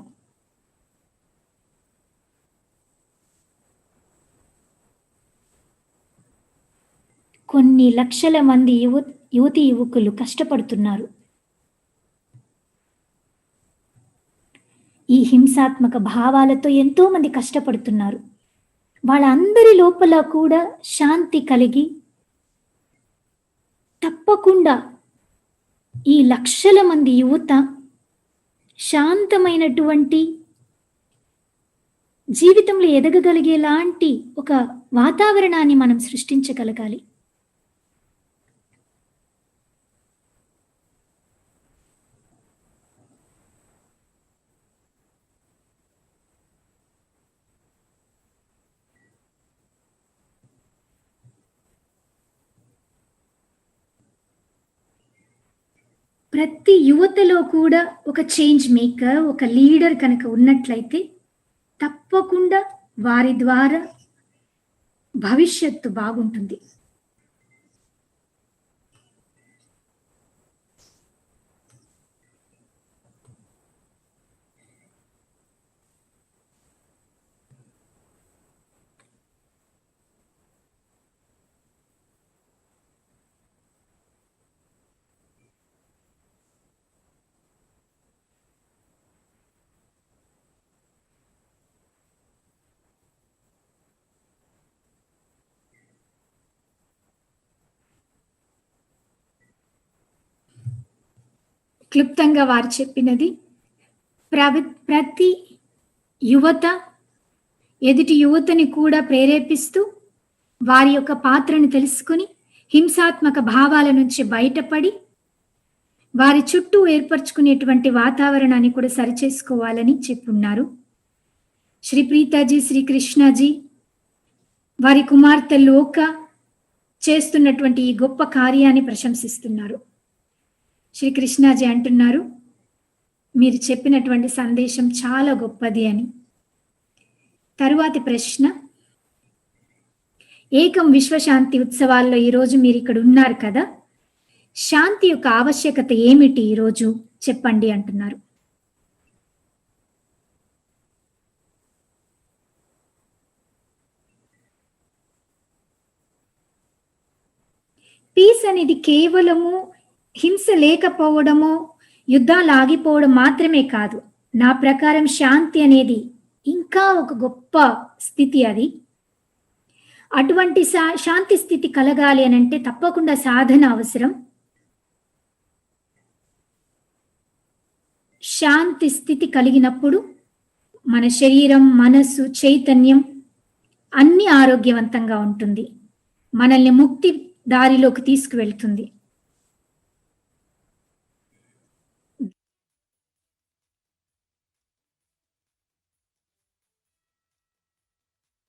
కొన్ని లక్షల మంది యువతి యువకులు కష్టపడుతున్నారు. ఈ హింసాత్మక భావాలతో ఎంతో మంది కష్టపడుతున్నారు. వాళ్ళందరి లోపల కూడా శాంతి కలిగి తప్పకుండా ఈ లక్షల మంది యువత శాంతమైనటువంటి జీవితంలో ఎదగగలిగేలాంటి ఒక వాతావరణాన్ని మనం సృష్టించగలగాలి. ప్రతి యువతలో కూడా ఒక చేంజ్ మేకర్, ఒక లీడర్ కనుక ఉన్నట్లయితే తప్పకుండా వారి ద్వారా భవిష్యత్తు బాగుంటుంది. క్లుప్తంగా వారు చెప్పినది, ప్రతి యువత ఎదుటి యువతని కూడా ప్రేరేపిస్తూ వారి యొక్క పాత్రను తెలుసుకుని హింసాత్మక భావాల నుంచి బయటపడి వారి చుట్టూ ఏర్పరచుకునేటువంటి వాతావరణాన్ని కూడా సరిచేసుకోవాలని చెప్పున్నారు. శ్రీ ప్రీతాజీ, శ్రీ కృష్ణాజీ, వారి కుమార్తె లోక చేస్తున్నటువంటి ఈ గొప్ప కార్యాన్ని ప్రశంసిస్తున్నారు. శ్రీ కృష్ణాజీ అంటున్నారు, మీరు చెప్పినటువంటి సందేశం చాలా గొప్పది అని. తరువాతి ప్రశ్న, ఏకం విశ్వశాంతి ఉత్సవాల్లో ఈరోజు మీరు ఇక్కడ ఉన్నారు కదా, శాంతి యొక్క ఆవశ్యకత ఏమిటి ఈరోజు చెప్పండి అంటున్నారు. పీస్ అనేది కేవలము హింస లేకపోవడమో యుద్ధాలు ఆగిపోవడం మాత్రమే కాదు. నా ప్రకారం శాంతి అనేది ఇంకా ఒక గొప్ప స్థితి. అది అటువంటి శాంతి స్థితి కలగాలి అని అంటే తప్పకుండా సాధన అవసరం. శాంతి స్థితి కలిగినప్పుడు మన శరీరం, మనస్సు, చైతన్యం అన్ని ఆరోగ్యవంతంగా ఉంటుంది, మనల్ని ముక్తి దారిలోకి తీసుకువెళ్తుంది.